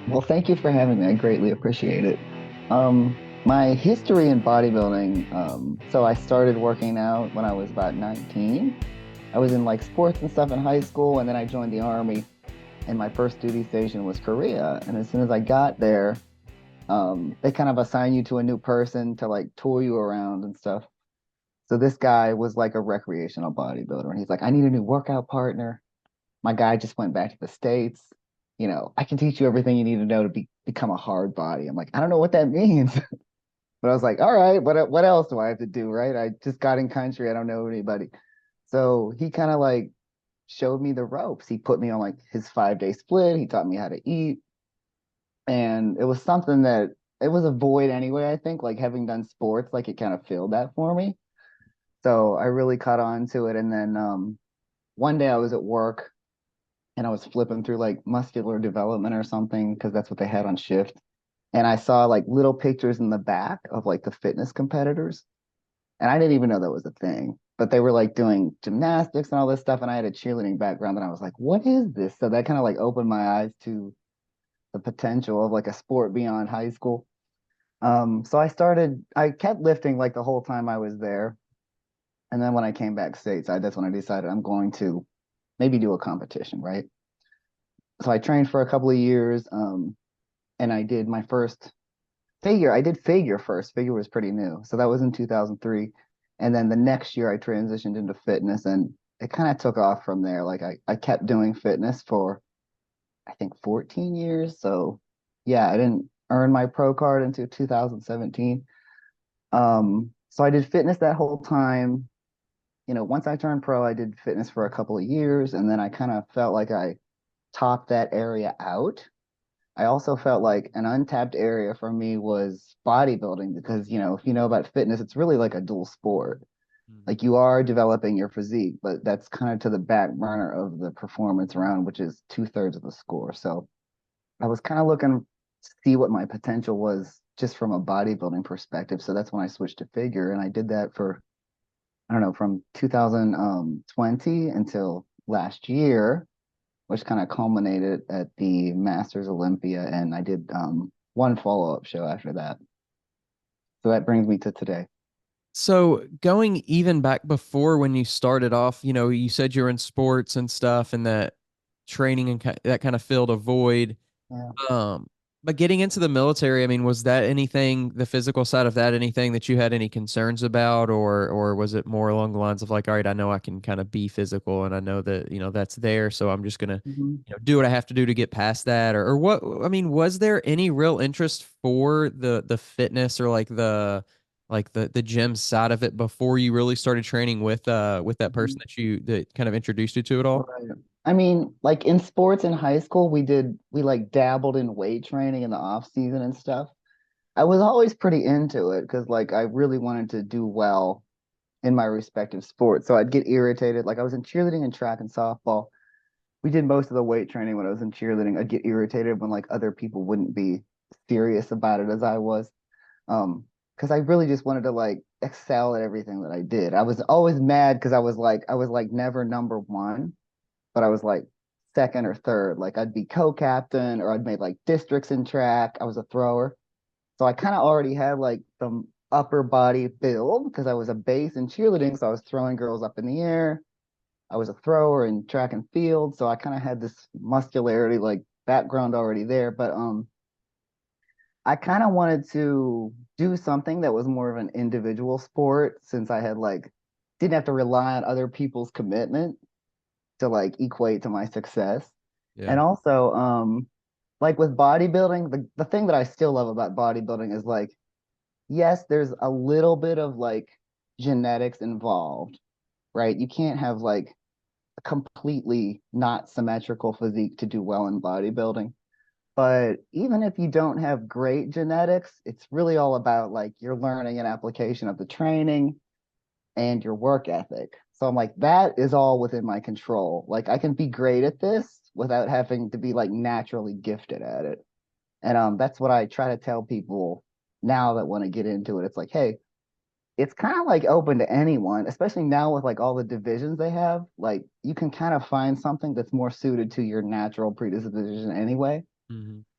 Well, thank you for having me. I greatly appreciate it. My history in bodybuilding, so I started working out when I was about 19. I was in like sports and stuff in high school, and then I joined the army, and my first duty station was Korea. And as soon as I got there, they kind of assign you to a new person to like tour you around and stuff. So this guy was like a recreational bodybuilder, and he's like, I need a new workout partner. My guy just went back to the States. I can teach you everything you need to know to become a hard body. I'm like, I don't know what that means. But I was like, all right, what else do I have to do, right? I just got in country. I don't know anybody. So he kind of like showed me the ropes. He put me on like his 5 day split. He taught me how to eat. And it was something that it was a void anyway, I think, like having done sports, like it kind of filled that for me. So I really caught on to it. And then one day I was at work and I was flipping through like muscular development or something because that's what they had on shift. And I saw like little pictures in the back of like the fitness competitors. And I didn't even know that was a thing, but they were like doing gymnastics and all this stuff. And I had a cheerleading background and I was like, what is this? So that kind of like opened my eyes to the potential of like a sport beyond high school. So I kept lifting like the whole time I was there. And then when I came back stateside, that's when I decided I'm going to maybe do a competition, right? So I trained for a couple of years, and I did my first figure. I did figure first. Figure was pretty new. So that was in 2003. And then the next year I transitioned into fitness and it kind of took off from there. Like I kept doing fitness for I think 14 years. So yeah, I didn't earn my pro card until 2017. So I did fitness that whole time. Once I turned pro, I did fitness for a couple of years and then I kind of felt like I topped that area out. I also felt like an untapped area for me was bodybuilding because, if you know about fitness, it's really like a dual sport. Mhm. Like you are developing your physique, but that's kind of to the back burner of the performance round, which is 2/3 of the score. So I was kind of looking to see what my potential was just from a bodybuilding perspective. So that's when I switched to figure, and I did that for, I don't know, from 2020 until last year, which kind of culminated at the Masters Olympia, and I did one follow-up show after that. So that brings me to today. So going even back before when you started off, you said you're in sports and stuff and that training and that kind of filled a void. Yeah. Um, but getting into the military, I mean, was that anything, the physical side of that, anything that you had any concerns about, or was it more along the lines of like, all right, I know I can kind of be physical and I know that, that's there, so I'm just gonna, Mhm. do what I have to do to get past that, or what? I mean, was there any real interest for the fitness or like the gym side of it before you really started training with that person Mhm. that kind of introduced you to it all? Right. I mean, like in sports in high school, we like dabbled in weight training in the off season and stuff. I was always pretty into it because like I really wanted to do well in my respective sports. So I'd get irritated. Like I was in cheerleading and track and softball. We did most of the weight training when I was in cheerleading. I'd get irritated when like other people wouldn't be serious about it as I was. Because I really just wanted to like excel at everything that I did. I was always mad because I was like never number one, but I was like second or third. Like I'd be co-captain or I'd made like districts in track. I was a thrower. So I kind of already had like the upper body build because I was a base in cheerleading. So I was throwing girls up in the air. I was a thrower in track and field. So I kind of had this muscularity like background already there. But I kind of wanted to do something that was more of an individual sport since I had like didn't have to rely on other people's commitment to like equate to my success. Yeah. And also, like with bodybuilding, the thing that I still love about bodybuilding is like, yes, there's a little bit of like genetics involved, right? You can't have like a completely not symmetrical physique to do well in bodybuilding. But even if you don't have great genetics, it's really all about like your learning and application of the training and your work ethic. So I'm like, that is all within my control. Like I can be great at this without having to be like naturally gifted at it. And that's what I try to tell people now that want to get into it. It's like, hey, it's kind of like open to anyone, especially now with like all the divisions they have. Like you can kind of find something that's more suited to your natural predisposition anyway.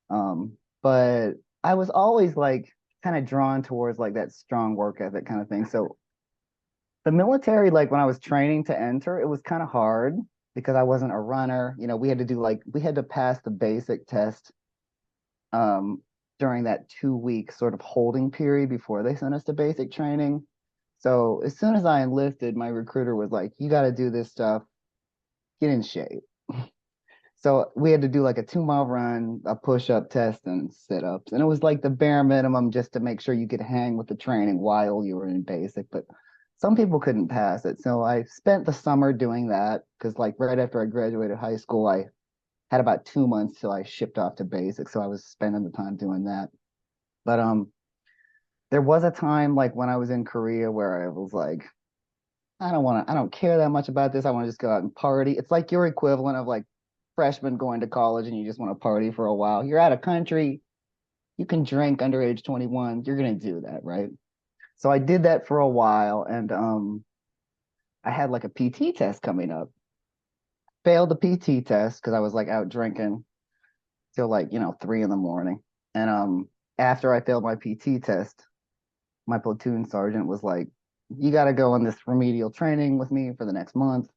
But I was always like kind of drawn towards like that strong work ethic kind of thing. So the military, like when I was training to enter, it was kind of hard because I wasn't a runner. We had to do like we had to pass the basic test um during that 2 week sort of holding period before they sent us to basic training. So as soon as I enlisted, my recruiter was like, "You got to do this stuff, get in shape." So we had to do like a 2 mile run, a push-up test, and sit-ups. And it was like the bare minimum just to make sure you could hang with the training while you were in basic. But some people couldn't pass it. So I spent the summer doing that because like right after I graduated high school, I had about 2 months till I shipped off to basic. So I was spending the time doing that. But there was a time like when I was in Korea where I was like, I don't care that much about this. I want to just go out and party. It's like your equivalent of like freshman going to college and you just want to party for a while. You're out of country, you can drink under age 21. You're going to do that, right? So I did that for a while and I had like a PT test coming up. Failed the PT test because I was like out drinking till like, 3 in the morning. And after I failed my PT test, my platoon sergeant was like, "You got to go on this remedial training with me for the next month."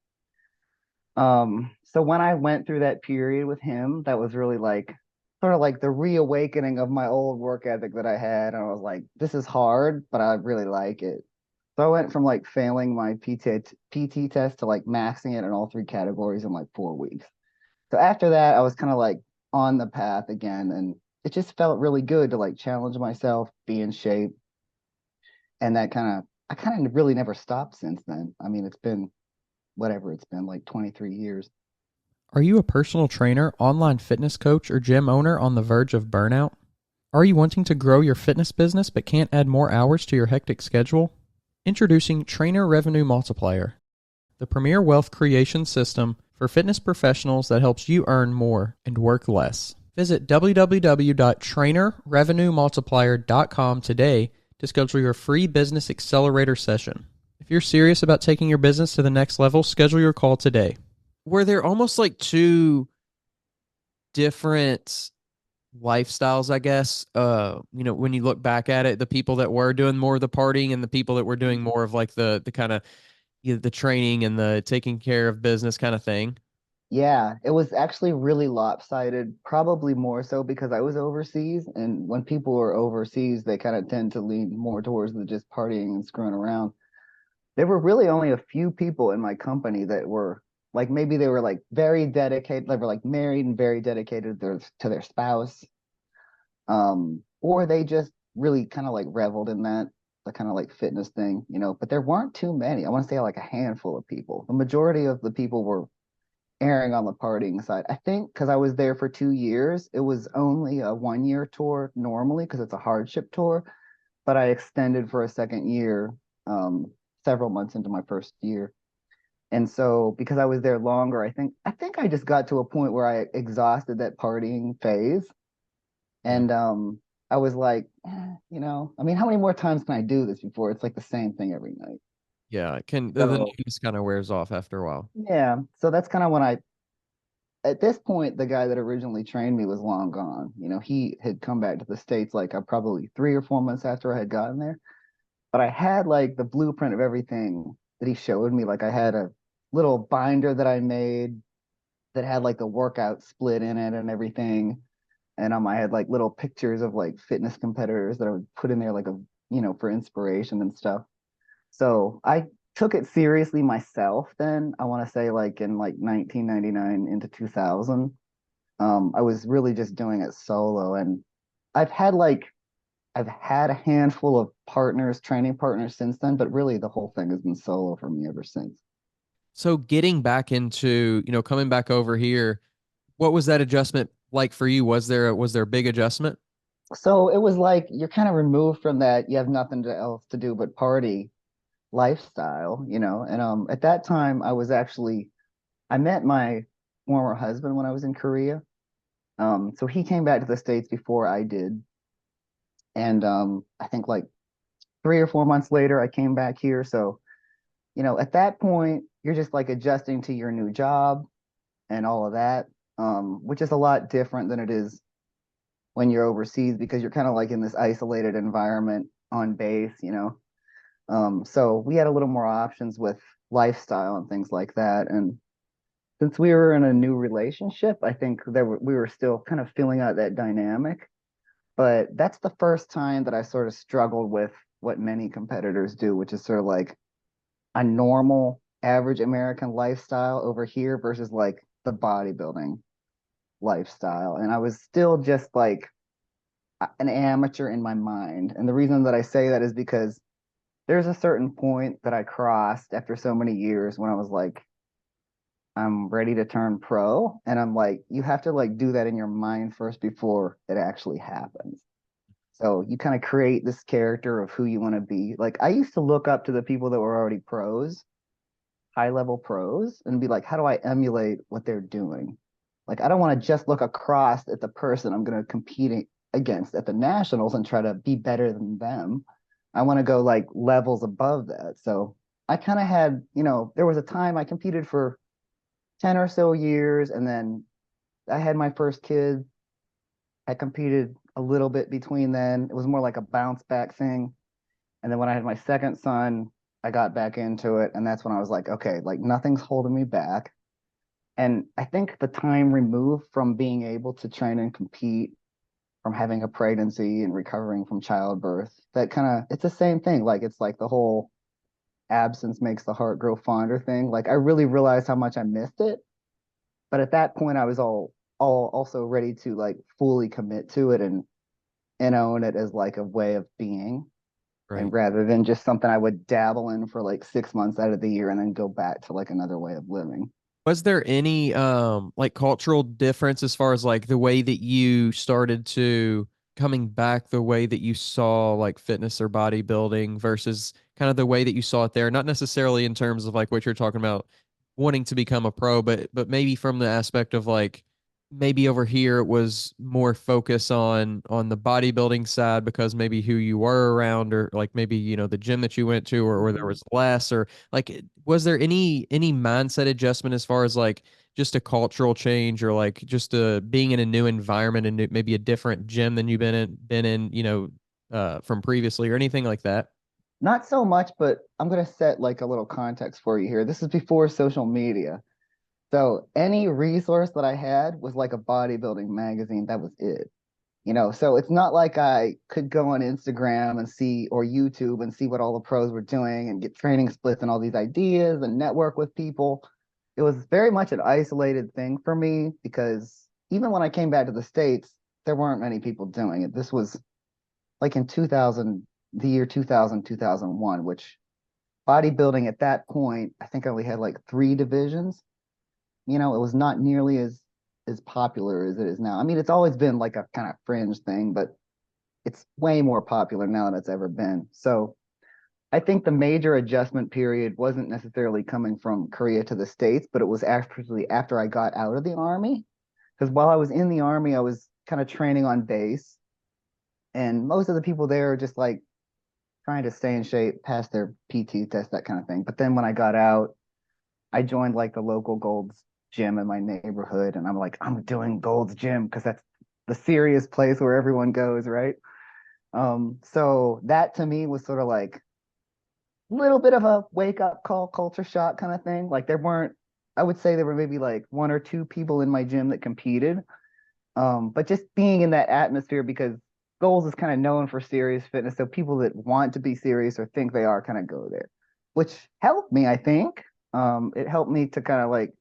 So when I went through that period with him, that was really like sort of like the reawakening of my old work ethic that I had. And I was like, this is hard, but I really like it. So I went from like failing my PT test to like maxing it in all three categories in like 4 weeks. So after that, I was kind of like on the path again. And it just felt really good to like challenge myself, be in shape. And I kind of really never stopped since then. I mean, it's been whatever it's been like 23 years. Are you a personal trainer, online fitness coach, or gym owner on the verge of burnout? Are you wanting to grow your fitness business but can't add more hours to your hectic schedule? Introducing Trainer Revenue Multiplier, the premier wealth creation system for fitness professionals that helps you earn more and work less. Visit www.trainerrevenuemultiplier.com today to schedule your free business accelerator session. If you're serious about taking your business to the next level, schedule your call today. Were there almost like two different lifestyles, I guess? When you look back at it, the people that were doing more of the partying and the people that were doing more of like the kind of the training and the taking care of business kind of thing. Yeah, it was actually really lopsided, probably more so because I was overseas. And when people are overseas, they kind of tend to lean more towards the just partying and screwing around. There were really only a few people in my company that were like, maybe they were like very dedicated, they were like married and very dedicated to their spouse. Or they just really kind of like reveled in that, the kind of like fitness thing. But there weren't too many. I want to say like a handful of people. The majority of the people were erring on the partying side. I think because I was there for 2 years, it was only a 1 year tour normally because it's a hardship tour, but I extended for a second year, um, several months into my first year. And so because I was there longer, I think I just got to a point where I exhausted that partying phase. Yeah. And I was like, I mean, how many more times can I do this before it's like the same thing every night? Yeah, it can the So news kind of wears off after a while. yeah, so that's kind of when at this point, the guy that originally trained me was long gone. He had come back to the States like probably 3 or 4 months after I had gotten there. But I had like the blueprint of everything that he showed me. Like I had a little binder that I made that had like the workout split in it and everything. And I had like little pictures of like fitness competitors that I would put in there like for inspiration and stuff. So I took it seriously myself then. I want to say like in like 1999 into 2000. I was really just doing it solo, and I've had like I've had a handful of partners, training partners since then, but really the whole thing has been solo for me ever since. So getting back into, coming back over here, what was that adjustment like for you? Was there a big adjustment? So it was like you're kind of removed from that. You have nothing else to do but party lifestyle. And at that time, I met my former husband when I was in Korea. So he came back to the States before I did, and I think like 3 or 4 months later, I came back here. So at that point, you're just like adjusting to your new job and all of that, which is a lot different than it is when you're overseas because you're kind of like in this isolated environment on base, you know. So we had a little more options with lifestyle and things like that. And since we were in a new relationship, I think we were still kind of feeling out that dynamic. But that's the first time that I sort of struggled with what many competitors do, which is sort of like a normal average American lifestyle over here versus like the bodybuilding lifestyle. And I was still just like an amateur in my mind. And the reason that I say that is because there's a certain point that I crossed after so many years when I was like, I'm ready to turn pro. And I'm like, you have to like do that in your mind first before it actually happens. So you kind of create this character of who you want to be. Like I used to look up to the people that were already pros, high level pros, and be like, how do I emulate what they're doing? Like I don't want to just look across at the person I'm going to compete against at the nationals and try to be better than them. I want to go like levels above that. So I kind of had, you know, there was a time I competed for 10 or so years, and then I had my first kid. I competed a little bit between then. It was more like a bounce back thing. And then when I had my second son, I got back into it. And that's when I was like, okay, like nothing's holding me back. And I think the time removed from being able to train and compete, from having a pregnancy and recovering from childbirth, that kind of, it's the same thing. Like it's like the whole absence makes the heart grow fonder thing. Like I really realized how much I missed it. But at that point, I was all also ready to like fully commit to it and own it as like a way of being, and Right. rather than just something I would dabble in for like 6 months out of the year and then go back to like another way of living. Was there any like cultural difference as far as like the way that you started to coming back, the way that you saw like fitness or bodybuilding versus kind of the way that you saw it there? Not necessarily in terms of like what you're talking about wanting to become a pro, but maybe from the aspect of like maybe over here it was more focus on the bodybuilding side because maybe who you were around or like maybe the gym that you went to or there Mhm. was less or like was there any mindset adjustment as far as like just a cultural change or like just being in a new environment and maybe a different gym than you've been in from previously or anything like that? Not so much, but I'm gonna set like a little context for you here. This is before social media. So any resource that I had was like a bodybuilding magazine. That was it. You know, so it's not like I could go on Instagram and see or YouTube and see what all the pros were doing and get training splits and all these ideas and network with people. It was very much an isolated thing for me because even when I came back to the States, there weren't many people doing it. This was like in 2000, the year 2000, 2001, which bodybuilding at that point, I think I only had like three divisions. You know, it was not nearly as popular as it is now. I mean, it's always been like a kind of fringe thing, but it's way more popular now than it's ever been. So I think the major adjustment period wasn't necessarily coming from Korea to the States, but it was actually after I got out of the army. Because while I was in the army, I was kind of training on base, and most of the people there are just like trying to stay in shape, pass their PT test, that kind of thing. But then when I got out, I joined like the local Gold's gym in my neighborhood, and I'm like, I'm doing Gold's Gym because that's the serious place where everyone goes, right? So that to me was sort of like a little bit of a wake up call, culture shock kind of thing. Like there weren't, I would say there were maybe like one or two people in my gym that competed. But just being in that atmosphere because Goals is kind of known for serious fitness. So people that want to be serious or think they are kind of go there, which helped me, I think. It helped me to kind of like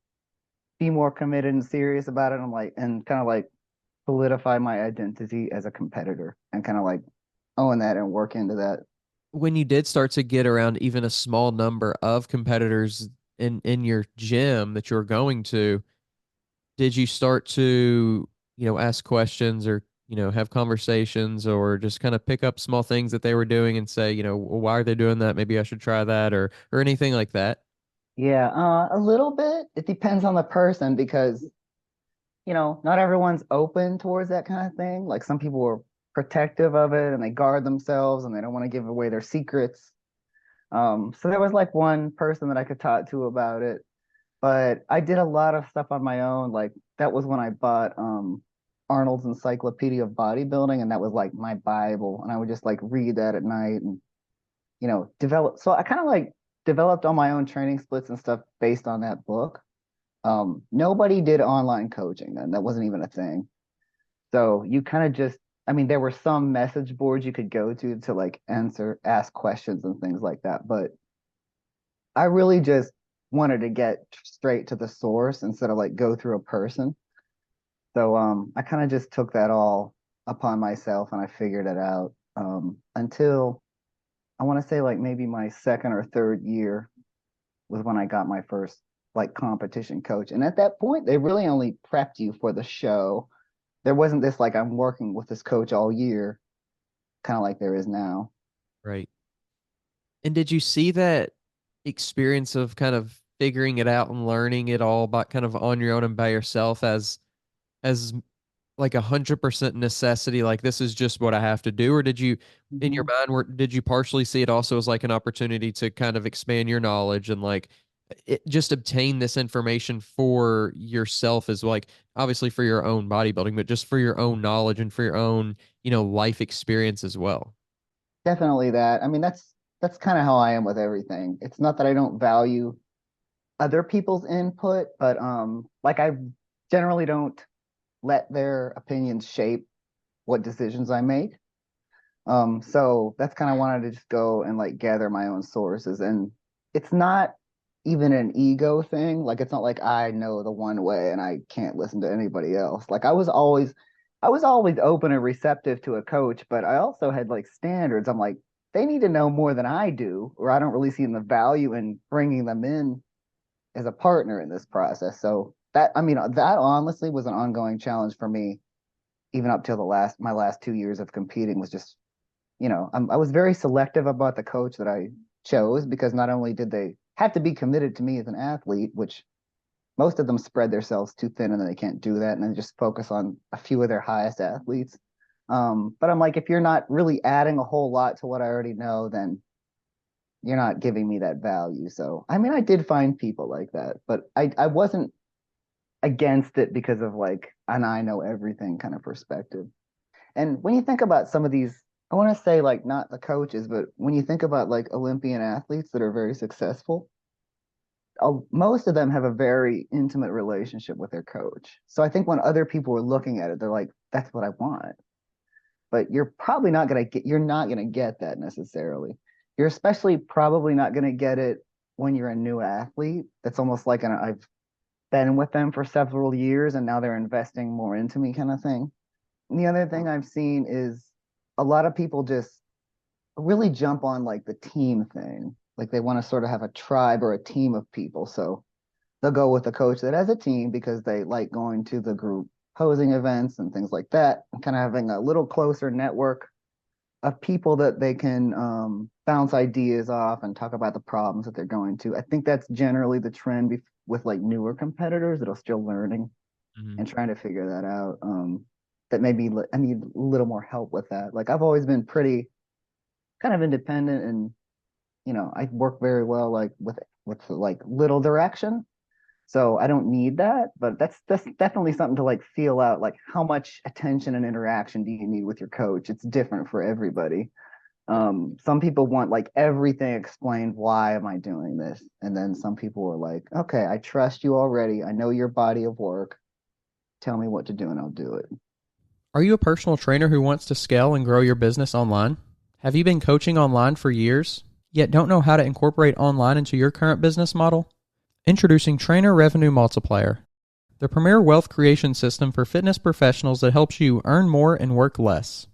be more committed and serious about it. And like, and kind of like solidify my identity as a competitor and kind of like own that and work into that. When you did start to get around even a small number of competitors in your gym that you were going to, did you start to ask questions or have conversations or just kind of pick up small things that they were doing and say well, why are they doing that, maybe I should try that or anything like that? Yeah, a little bit. It depends on the person because, you know, not everyone's open towards that kind of thing. Like some people are protective of it and they guard themselves and they don't want to give away their secrets. So there was like one person that I could talk to about it, but I did a lot of stuff on my own. Like that was when I bought Arnold's Encyclopedia of Bodybuilding, and that was like my Bible. And I would just like read that at night and, develop. So I kind of like developed all my own training splits and stuff based on that book. Nobody did online coaching then. That wasn't even a thing. So you kind of just, I mean, there were some message boards you could go to like ask questions and things like that. But I really just wanted to get straight to the source instead of like go through a person. So I kind of just took that all upon myself and I figured it out until I want to say like maybe my second or third year was when I got my first like competition coach. And at that point, they really only prepped you for the show. There wasn't this like I'm working with this coach all year, kind of like there is now. Right. And did you see that experience of kind of figuring it out and learning it all by kind of on your own and by yourself as like 100% necessity, like this is just what I have to do? Or did you, in your Mhm. mind, did you partially see it also as like an opportunity to kind of expand your knowledge and like just obtain this information for yourself, as like obviously for your own bodybuilding, but just for your own knowledge and for your own, life experience as well? Definitely that. I mean, that's kind of how I am with everything. It's not that I don't value other people's input, but like I generally don't let their opinions shape what decisions I make. So that's kind of wanted to just go and like gather my own sources. And it's not even an ego thing. Like it's not like I know the one way and I can't listen to anybody else. Like I was always open and receptive to a coach, but I also had like standards. I'm like, they need to know more than I do, or I don't really see the value in bringing them in as a partner in this process. So that, I mean, that honestly was an ongoing challenge for me, even up till my last 2 years of competing was just I was very selective about the coach that I chose because not only did they have to be committed to me as an athlete, which most of them spread themselves too thin and then they can't do that and then just focus on a few of their highest athletes. But I'm like, if you're not really adding a whole lot to what I already know, then you're not giving me that value. So, I mean, I did find people like that, but I wasn't against it because of like an I know everything kind of perspective. And when you think about some of these, I want to say like not the coaches, but when you think about like Olympian athletes that are very successful, most of them have a very intimate relationship with their coach. So I think when other people are looking at it, they're like, that's what I want. But you're not gonna get that necessarily. You're especially probably not gonna get it when you're a new athlete. That's almost like I've been with them for several years and now they're investing more into me kind of thing. And the other thing I've seen is a lot of people just really jump on like the team thing. Like they want to sort of have a tribe or a team of people. So they'll go with a coach that has a team because they like going to the group posing events and things like that, and kind of having a little closer network of people that they can bounce ideas off and talk about the problems that they're going to. I think that's generally the trend with like newer competitors that are still learning Mhm. and trying to figure that out. That maybe I need a little more help with that. Like I've always been pretty kind of independent, and I work very well like with like little direction. So I don't need that, but that's definitely something to like feel out. Like how much attention and interaction do you need with your coach? It's different for everybody. Some people want like everything explained. Why am I doing this? And then some people are like, okay, I trust you already. I know your body of work. Tell me what to do and I'll do it. Are you a personal trainer who wants to scale and grow your business online? Have you been coaching online for years, yet don't know how to incorporate online into your current business model? Introducing Trainer Revenue Multiplier, the premier wealth creation system for fitness professionals that helps you earn more and work less.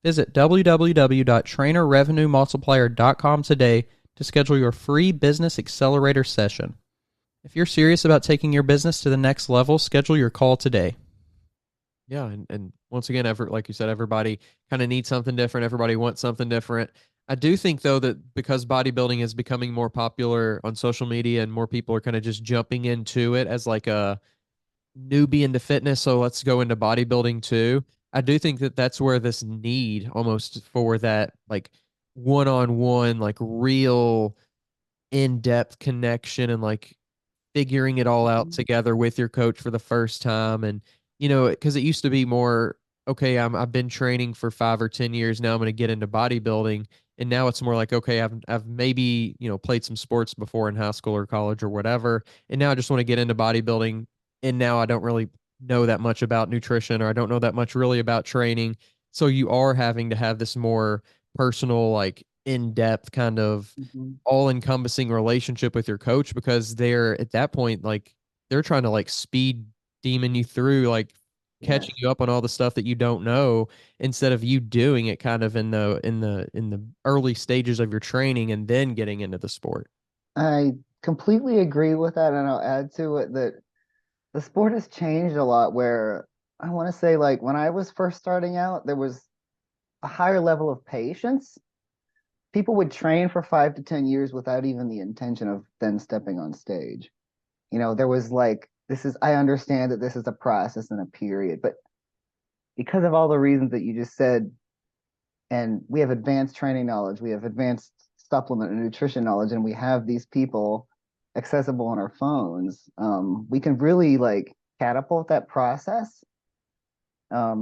Visit www.trainerrevenuemultiplier.com today to schedule your free business accelerator session. If you're serious about taking your business to the next level, schedule your call today. Yeah, and once again, like you said, everybody kind of needs something different. Everybody wants something different. I do think though that because bodybuilding is becoming more popular on social media and more people are kind of just jumping into it as like a newbie into fitness, so let's go into bodybuilding too. I do think that that's where this need almost for that like one-on-one, like real in-depth connection and like figuring it all out Mhm. together with your coach for the first time and because it used to be more, okay, I've been training for 5 or 10 years now. I'm going to get into bodybuilding. And now it's more like, okay, I've maybe, played some sports before in high school or college or whatever. And now I just want to get into bodybuilding. And now I don't really know that much about nutrition, or I don't know that much really about training. So you are having to have this more personal, like in-depth kind of Mhm. all-encompassing relationship with your coach, because they're at that point, like they're trying to like speed demon you through, like catching Yes. you up on all the stuff that you don't know, instead of you doing it kind of in the early stages of your training and then getting into the sport. I completely agree with that, and I'll add to it that the sport has changed a lot where I want to say like when I was first starting out, there was a higher level of patience. People would train for 5 to 10 years without even the intention of then stepping on stage. There was like, I understand that this is a process and a period, but because of all the reasons that you just said, and we have advanced training knowledge, we have advanced supplement and nutrition knowledge, and we have these people accessible on our phones, we can really like catapult that process.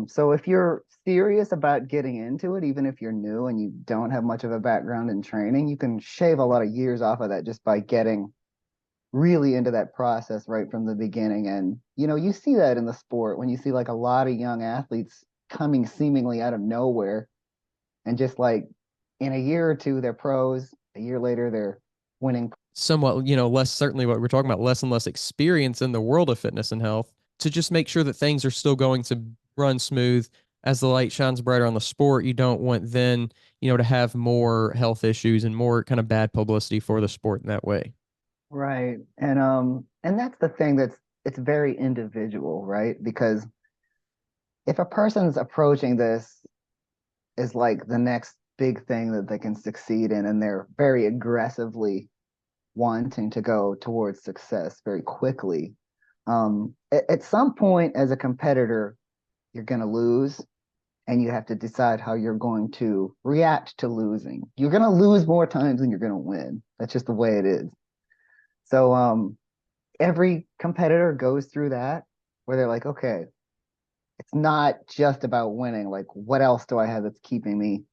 So if you're serious about getting into it, even if you're new and you don't have much of a background in training, you can shave a lot of years off of that just by getting really into that process right from the beginning. And you see that in the sport when you see like a lot of young athletes coming seemingly out of nowhere, and just like in a year or two they're pros, a year later they're winning. Somewhat, less, certainly what we're talking about, less and less experience in the world of fitness and health, to just make sure that things are still going to run smooth as the light shines brighter on the sport. You don't want then, to have more health issues and more kind of bad publicity for the sport in that way. Right. And that's the thing, it's very individual, right? Because if a person's approaching this as like the next big thing that they can succeed in, and they're very aggressively wanting to go towards success very quickly, at some point as a competitor, you're going to lose, and you have to decide how you're going to react to losing. You're going to lose more times than you're going to win. That's just the way it is. So every competitor goes through that where they're like, okay, it's not just about winning. Like, what else do I have that's keeping me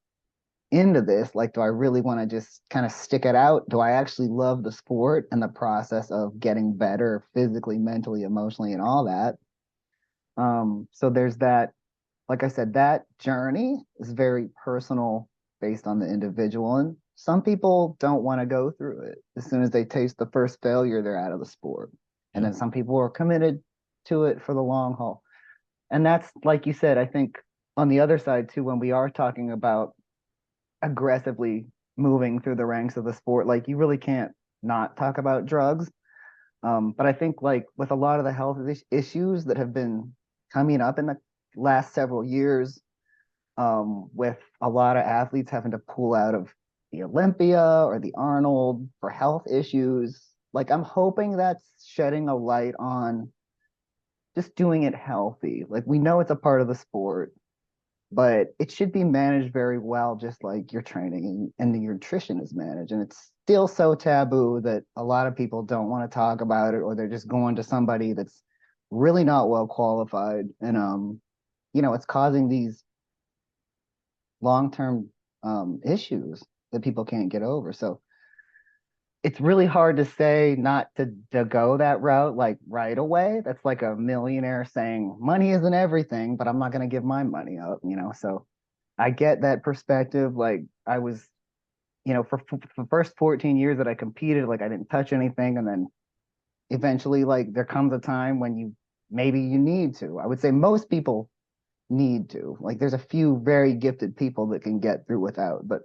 into this? Like, do I really want to just kind of stick it out? Do I actually love the sport and the process of getting better physically, mentally, emotionally, and all that? So there's that. Like I said, that journey is very personal based on the individual. And some people don't want to go through it. As soon as they taste the first failure, they're out of the sport. And Yeah. then some people are committed to it for the long haul. And that's, like you said, I think on the other side too, when we are talking about aggressively moving through the ranks of the sport, like you really can't not talk about drugs. But I think like with a lot of the health issues that have been coming up in the last several years, with a lot of athletes having to pull out of the Olympia or the Arnold for health issues, like I'm hoping that's shedding a light on just doing it healthy. Like we know it's a part of the sport, but it should be managed very well, just like your training and your nutrition is managed. And it's still so taboo that a lot of people don't want to talk about it, or they're just going to somebody that's really not well qualified. And it's causing these long-term issues that people can't get over. So it's really hard to say not to go that route like right away. That's like a millionaire saying money isn't everything, but I'm not going to give my money up, So I get that perspective. Like I was, for the first 14 years that I competed, like I didn't touch anything. And then eventually, like there comes a time when maybe you need to. I would say most people need to. Like there's a few very gifted people that can get through without, but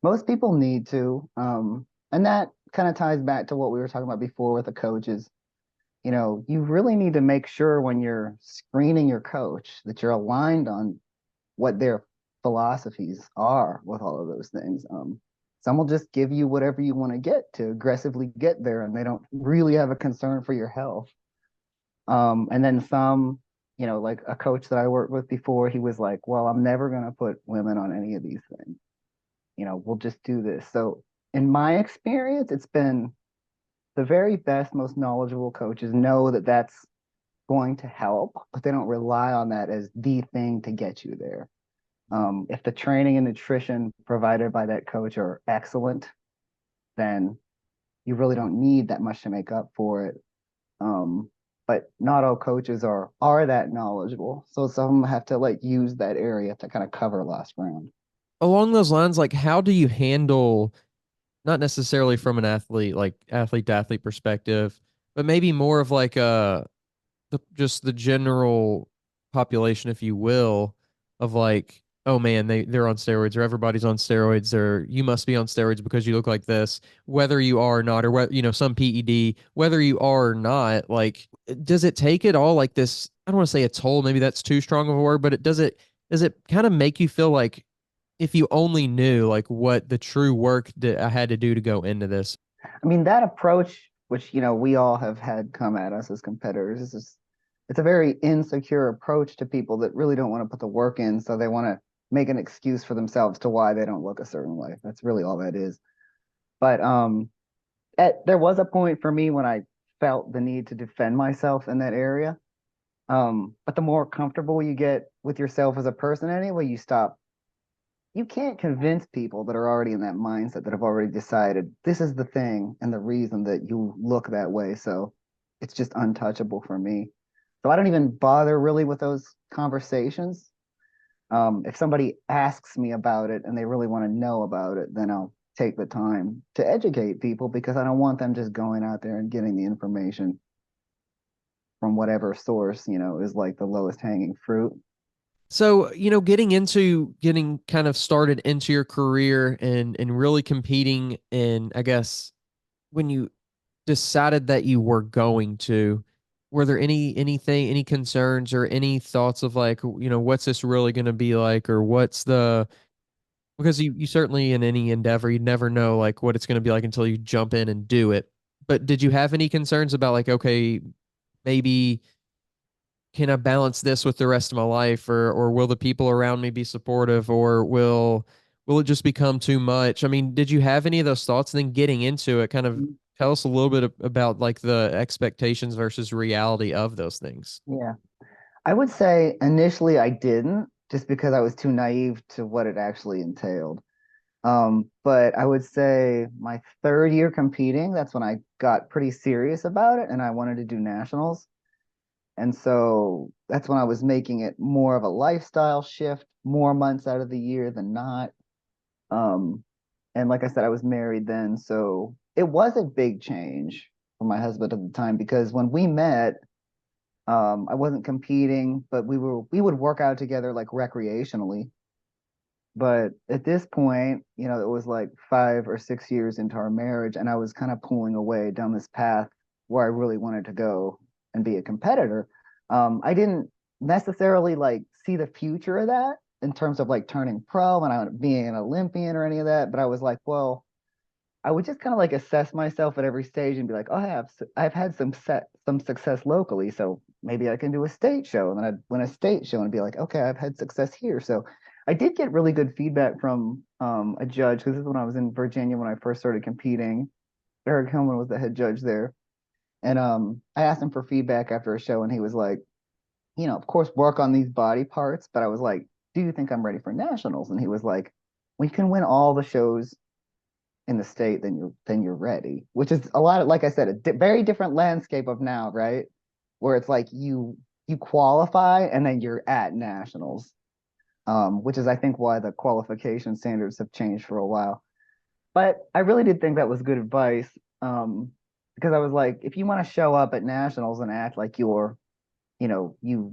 most people need to. And that kind of ties back to what we were talking about before with the coaches. You really need to make sure when you're screening your coach that you're aligned on what their philosophies are with all of those things. Some will just give you whatever you want to get to aggressively get there, and they don't really have a concern for your health. And then some, like a coach that I worked with before, he was like, well, I'm never going to put women on any of these things. We'll just do this. So in my experience, it's been the very best, most knowledgeable coaches know that that's going to help, but they don't rely on that as the thing to get you there. If the training and nutrition provided by that coach are excellent, then you really don't need that much to make up for it. Um, but not all coaches are that knowledgeable. So some have to like use that area to kind of cover lost ground. Along those lines, like how do you handle, not necessarily from an athlete, like athlete to athlete perspective, but maybe more of like just the general population, if you will, of like, oh man, they're on steroids, or everybody's on steroids, or you must be on steroids because you look like this, whether you are or not, or what, some PED, whether you are or not. Like, does it take it all like this? I don't want to say a toll, maybe that's too strong of a word, but does it kind of make you feel like if you only knew like what the true work that I had to do to go into this? I mean, that approach, which, we all have had come at us as competitors, it's a very insecure approach to people that really don't want to put the work in. So they want to make an excuse for themselves to why they don't look a certain way. That's really all that is. But there was a point for me when I felt the need to defend myself in that area. But the more comfortable you get with yourself as a person anyway, you can't convince people that are already in that mindset that have already decided this is the thing and the reason that you look that way. So it's just untouchable for me. So I don't even bother really with those conversations. If somebody asks me about it and they really want to know about it, then I'll take the time to educate people because I don't want them just going out there and getting the information from whatever source, is like the lowest hanging fruit. So, getting kind of started into your career and really competing, and I guess when you decided that you were going to, were there any concerns or any thoughts of like, what's this really going to be like, or because you certainly in any endeavor, you never know like what it's going to be like until you jump in and do it. But did you have any concerns about like, okay, maybe can I balance this with the rest of my life, or will the people around me be supportive, or will it just become too much? I mean, did you have any of those thoughts? And then getting into it, kind of tell us a little bit about like the expectations versus reality of those things. Yeah. I would say initially I didn't, just because I was too naive to what it actually entailed. But I would say my third year competing, that's when I got pretty serious about it and I wanted to do nationals. And so that's when I was making it more of a lifestyle shift, more months out of the year than not. Um, and like I said, I was married then, so it was a big change for my husband at the time because when we met, I wasn't competing, but we would work out together like recreationally. But at this point, it was like 5 or 6 years into our marriage, and I was kind of pulling away down this path where I really wanted to go and be a competitor. I didn't necessarily like see the future of that in terms of like turning pro and being an Olympian or any of that, but I was like, well, I would just kind of like assess myself at every stage and be like, oh, I've had some success locally, so maybe I can do a state show, and then I'd win a state show and be like, okay, I've had success here. So I did get really good feedback from a judge because this is when I was in Virginia when I first started competing. Eric Hillman was the head judge there, and I asked him for feedback after a show, and he was like, of course, work on these body parts, but I was like, do you think I'm ready for nationals? And he was like, we can win all the shows in the state, then you're ready. Which is a lot of, like I said, very different landscape of now, right? Where it's like you qualify and then you're at nationals, which is I think why the qualification standards have changed for a while. But I really did think that was good advice, because I was like, if you want to show up at nationals and act like you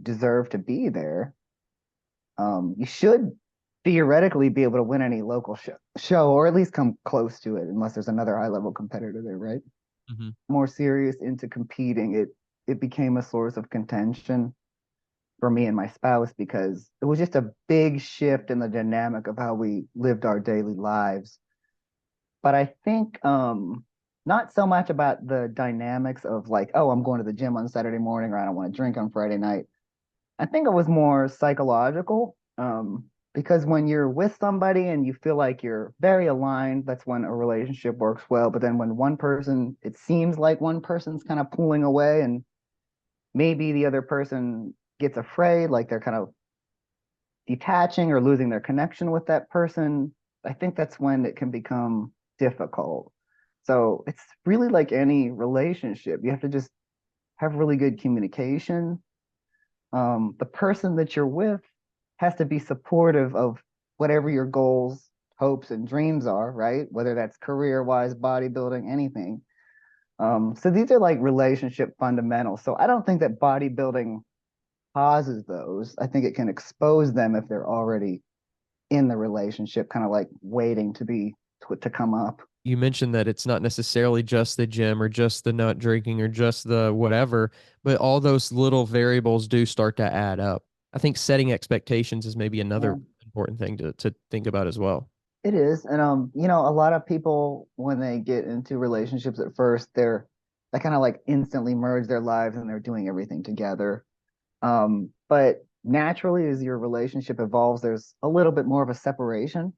deserve to be there, you should theoretically be able to win any local show or at least come close to it, unless there's another high level competitor there, right? Mm-hmm. More serious into competing, it became a source of contention for me and my spouse because it was just a big shift in the dynamic of how we lived our daily lives. But I think not so much about the dynamics of like, oh, I'm going to the gym on Saturday morning or I don't want to drink on Friday night. I think it was more psychological, because when you're with somebody and you feel like you're very aligned, that's when a relationship works well. But then when it seems like one person's kind of pulling away and maybe the other person gets afraid, like they're kind of detaching or losing their connection with that person, I think that's when it can become difficult. So it's really like any relationship. You have to just have really good communication. The person that you're with has to be supportive of whatever your goals, hopes, and dreams are, right? Whether that's career wise, bodybuilding, anything. So these are like relationship fundamentals. So I don't think that bodybuilding causes those. I think it can expose them if they're already in the relationship, kind of like waiting to be to come up. You mentioned that it's not necessarily just the gym or just the not drinking or just the whatever, but all those little variables do start to add up. I think setting expectations is maybe Yeah, another important thing to think about as well. it is. And a lot of people when they get into relationships at first, they kind of like instantly merge their lives and they're doing everything together. But naturally, as your relationship evolves, there's a little bit more of a separation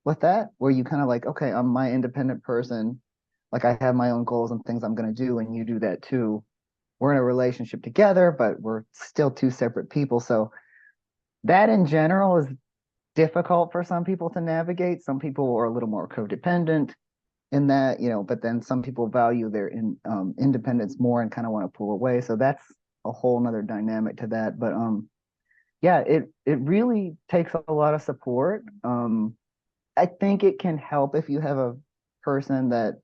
with that, where you kind of like, okay, I'm my independent person. Like I have my own goals and things I'm going to do, and you do that too. We're in a relationship together, but we're still two separate people. So that in general is difficult for some people to navigate. Some people are a little more codependent in that, but then some people value their independence more and kind of want to pull away. So that's a whole nother dynamic to that. But yeah, it really takes a lot of support. I think it can help if you have a person that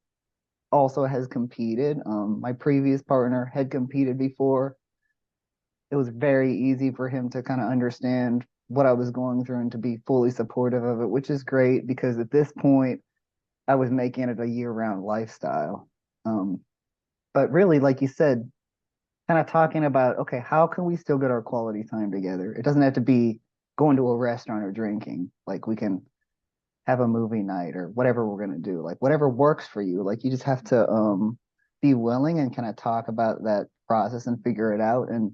also has competed. My previous partner had competed before. It was very easy for him to kind of understand what I was going through and to be fully supportive of it, which is great because at this point I was making it a year-round lifestyle. Um, but really, like you said, kind of talking about, okay, how can we still get our quality time together? It doesn't have to be going to a restaurant or drinking. Like we can have a movie night or whatever we're gonna do. Like whatever works for you. Like you just have to be willing and kind of talk about that process and figure it out. And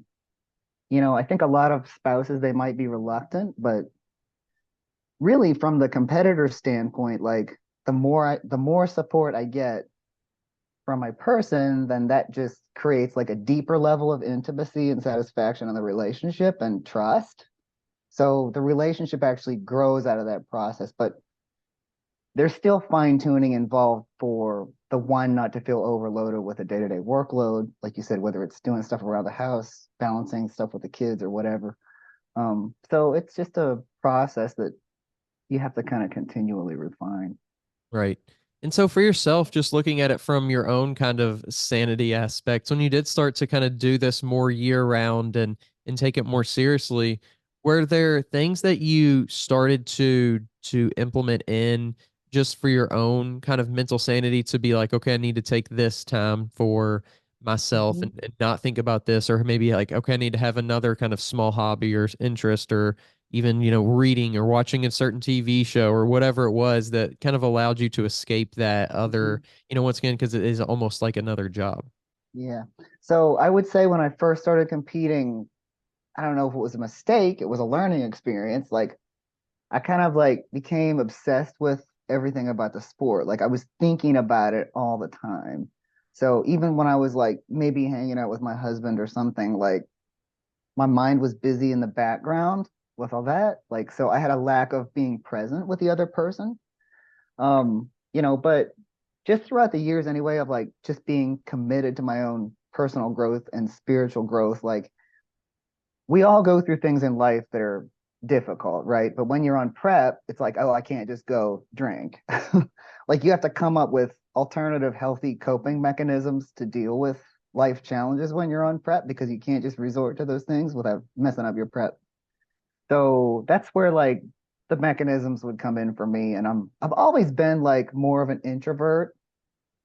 I think a lot of spouses they might be reluctant, but really from the competitor standpoint, like the more support I get from my person, then that just creates like a deeper level of intimacy and satisfaction in the relationship and trust. So the relationship actually grows out of that process, but there's still fine tuning involved for the one not to feel overloaded with a day-to-day workload, like you said, whether it's doing stuff around the house, balancing stuff with the kids or whatever. So it's just a process that you have to kind of continually refine. Right. And so for yourself, just looking at it from your own kind of sanity aspects, when you did start to kind of do this more year round and take it more seriously, were there things that you started to implement in just for your own kind of mental sanity to be like, okay, I need to take this time for myself Mhm. and not think about this, or maybe like, okay, I need to have another kind of small hobby or interest or even reading or watching a certain TV show or whatever it was that kind of allowed you to escape that other Mhm. once again because it is almost like another job. Yeah. So I would say when I first started competing, I don't know if it was a mistake, it was a learning experience. Like I kind of like became obsessed with everything about the sport. Like I was thinking about it all the time. So even when I was like maybe hanging out with my husband or something, like my mind was busy in the background with all that. Like so I had a lack of being present with the other person. But just throughout the years anyway of like just being committed to my own personal growth and spiritual growth, like we all go through things in life that are difficult, right? But when you're on prep, it's like, oh, I can't just go drink. Like you have to come up with alternative healthy coping mechanisms to deal with life challenges when you're on prep because you can't just resort to those things without messing up your prep. So that's where like the mechanisms would come in for me. And I've always been like more of an introvert.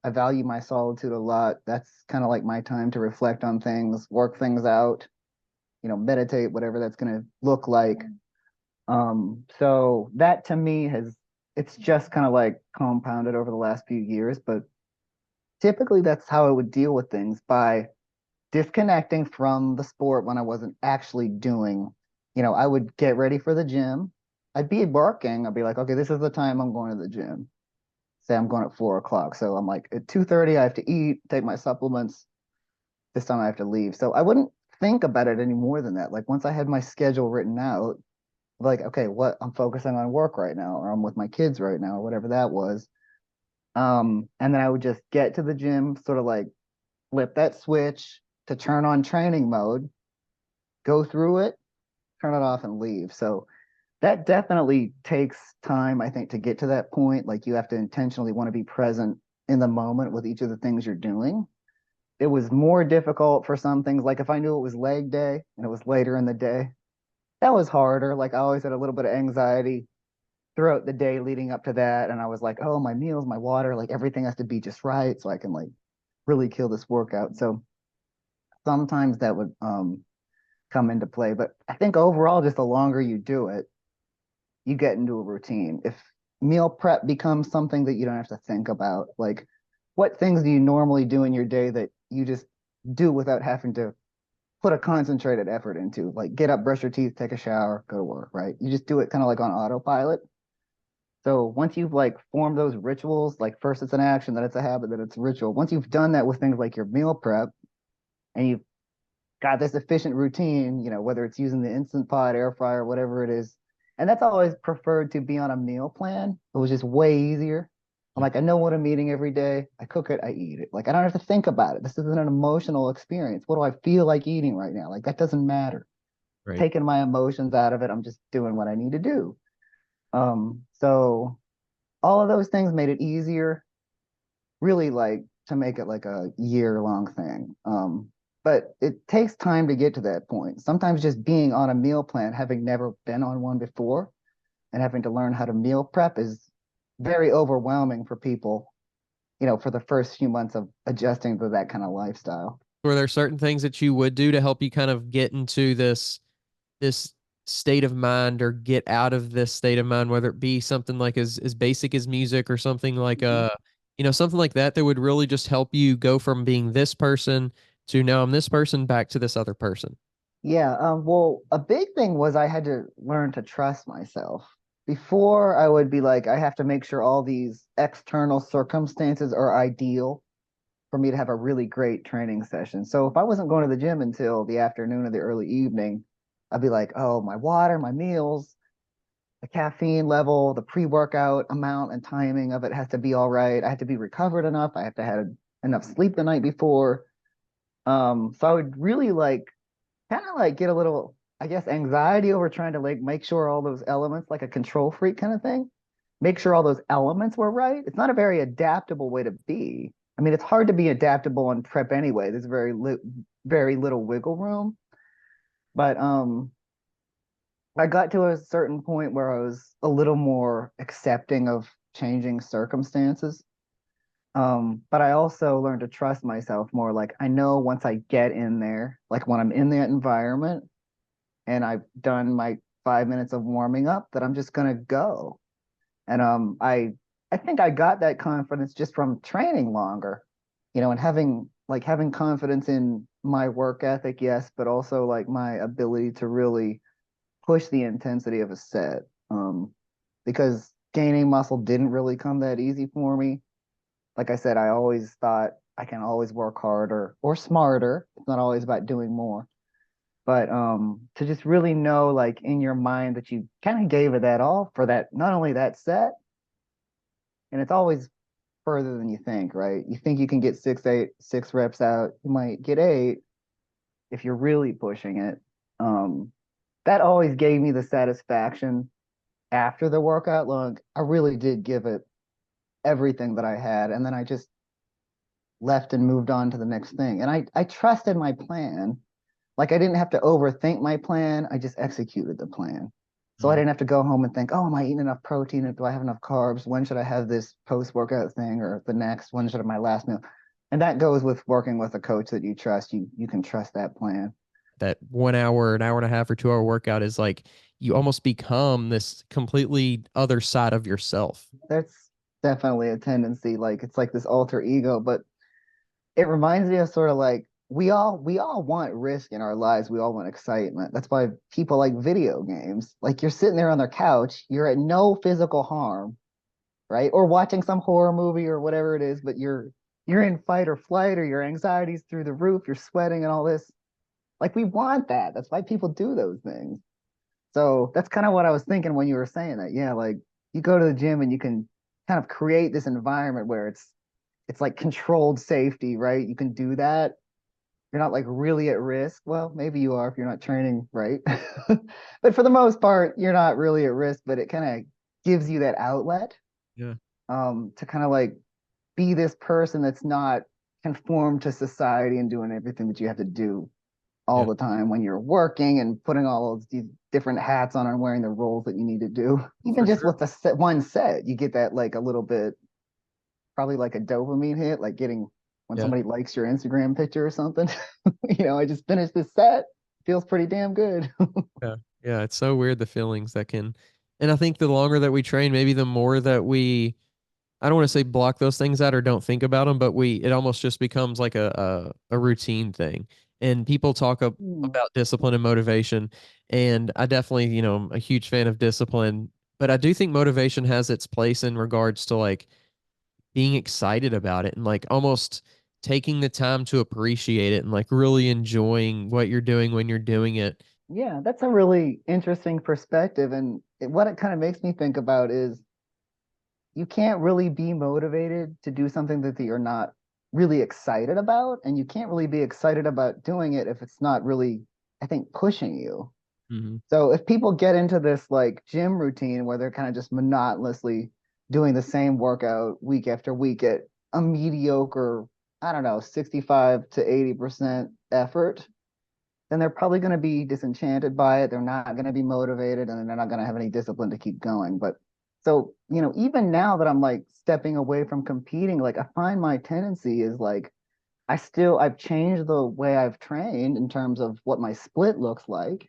I value my solitude a lot. That's kind of like my time to reflect on things, work things out, meditate, whatever that's going to look like. So that to me it's just kind of like compounded over the last few years, but typically that's how I would deal with things by disconnecting from the sport when I wasn't actually doing, I would get ready for the gym. I'd be working. I'd be like, okay, this is the time I'm going to the gym. Say I'm going at 4 o'clock. So I'm like at 2:30, I have to eat, take my supplements. This time I have to leave. So I wouldn't think about it any more than that. Like once I had my schedule written out, like, okay, what I'm focusing on work right now, or I'm with my kids right now, or whatever that was. And then I would just get to the gym, sort of like flip that switch to turn on training mode, go through it, turn it off, and leave. So that definitely takes time, I think, to get to that point. Like you have to intentionally want to be present in the moment with each of the things you're doing. It was more difficult for some things. Like if I knew it was leg day and it was later in the day, that was harder. Like I always had a little bit of anxiety throughout the day leading up to that. And I was like, oh, my meals, my water, like everything has to be just right so I can like really kill this workout. So sometimes that would come into play. But I think overall, just the longer you do it, you get into a routine. If meal prep becomes something that you don't have to think about, like what things do you normally do in your day that you just do without having to put a concentrated effort into? Like get up, brush your teeth, take a shower, go to work, right? You just do it kind of like on autopilot. So once you've like formed those rituals, like first it's an action, then it's a habit, then it's a ritual. Once you've done that with things like your meal prep and you've got this efficient routine, whether it's using the Instant Pot, air fryer, whatever it is. And that's always preferred to be on a meal plan. It was just way easier. I'm Yep. like, I know what I'm eating every day. I cook it, I eat it. Like, I don't have to think about it. This isn't an emotional experience. What do I feel like eating right now? Like, that doesn't matter. Right. Taking my emotions out of it, I'm just doing what I need to do. So all of those things made it easier, really like to make it like a year-long thing. But it takes time to get to that point. Sometimes just being on a meal plan, having never been on one before, and having to learn how to meal prep is very overwhelming for people, for the first few months of adjusting to that kind of lifestyle. Were there certain things that you would do to help you kind of get into this state of mind or get out of this state of mind, whether it be something like as basic as music or something like Mhm. something like that that would really just help you go from being this person to now I'm this person back to this other person? Yeah, well, a big thing was I had to learn to trust myself. Before I would be like, I have to make sure all these external circumstances are ideal for me to have a really great training session. So if I wasn't going to the gym until the afternoon or the early evening, I'd be like, oh, my water, my meals, the caffeine level, the pre-workout amount and timing of it has to be all right. I have to be recovered enough. I have to have enough sleep the night before. So I would really like kind of like get a little, I guess, anxiety over trying to like make sure all those elements, like a control freak kind of thing, make sure all those elements were right. It's not a very adaptable way to be. I mean, it's hard to be adaptable on prep anyway. There's very little wiggle room. But I got to a certain point where I was a little more accepting of changing circumstances. But I also learned to trust myself more. Like I know once I get in there, like when I'm in that environment and I've done my 5 minutes of warming up, that I'm just gonna go. And I think I got that confidence just from training longer, and having confidence in my work ethic, yes, but also like my ability to really push the intensity of a set. Because gaining muscle didn't really come that easy for me. Like I said, I always thought I can always work harder or smarter. It's not always about doing more. But to just really know like in your mind that you kind of gave it that all for that, not only that set, and it's always further than you think, right? You think you can get 6 reps out, you might get 8 if you're really pushing it. Um, that always gave me the satisfaction after the workout. Look, I really did give it everything that I had, and then I just left and moved on to the next thing. And I trusted my plan. Like I didn't have to overthink my plan. I just executed the plan. So I Mm. didn't have to go home and think, oh, am I eating enough protein? Do I have enough carbs? When should I have this post-workout thing or the next? When should I have my last meal? And that goes with working with a coach that you trust. You can trust that plan. That 1 hour, an hour and a half, or 2 hour workout is like you almost become this completely other side of yourself. That's definitely a tendency. Like it's like this alter ego, but it reminds me of sort of like we all want risk in our lives. We all want excitement. That's why people like video games. Like you're sitting there on their couch, you're at no physical harm, right? Or watching some horror movie or whatever it is, but you're in fight or flight or your anxiety's through the roof, you're sweating and all this. Like we want that. That's why people do those things. So that's kind of what I was thinking when you were saying that. Yeah, like you go to the gym and you can kind of create this environment where it's like controlled safety, right? You can do that. You're not like really at risk. Well, maybe you are if you're not training right. But for the most part, you're not really at risk, but it kind of gives you that outlet Yeah. to kind of like be this person that's not conformed to society and doing everything that you have to do all Yeah. the time when you're working and putting all of these different hats on and wearing the roles that you need to do. Even For just sure. with the one set, you get that like a little bit, probably like a dopamine hit, like getting when Yeah. somebody likes your Instagram picture or something. I just finished this set. Feels pretty damn good. Yeah. Yeah. It's so weird the feelings that can, and I think the longer that we train, maybe the more that we, I don't want to say block those things out or don't think about them, but it almost just becomes like a routine thing. And people talk Hmm. about discipline and motivation. And I definitely, I'm a huge fan of discipline, but I do think motivation has its place in regards to like being excited about it and like almost taking the time to appreciate it and like really enjoying what you're doing when you're doing it. Yeah, that's a really interesting perspective. And what it kind of makes me think about is you can't really be motivated to do something that you're not really excited about. And you can't really be excited about doing it if it's not really, I think, pushing you. Hmm. So if people get into this like gym routine where they're kind of just monotonously doing the same workout week after week at a mediocre, I don't know, 65 to 80% effort, then they're probably going to be disenchanted by it. They're not going to be motivated and they're not going to have any discipline to keep going. But so, even now that I'm like stepping away from competing, like I find my tendency is like I've changed the way I've trained in terms of what my split looks like,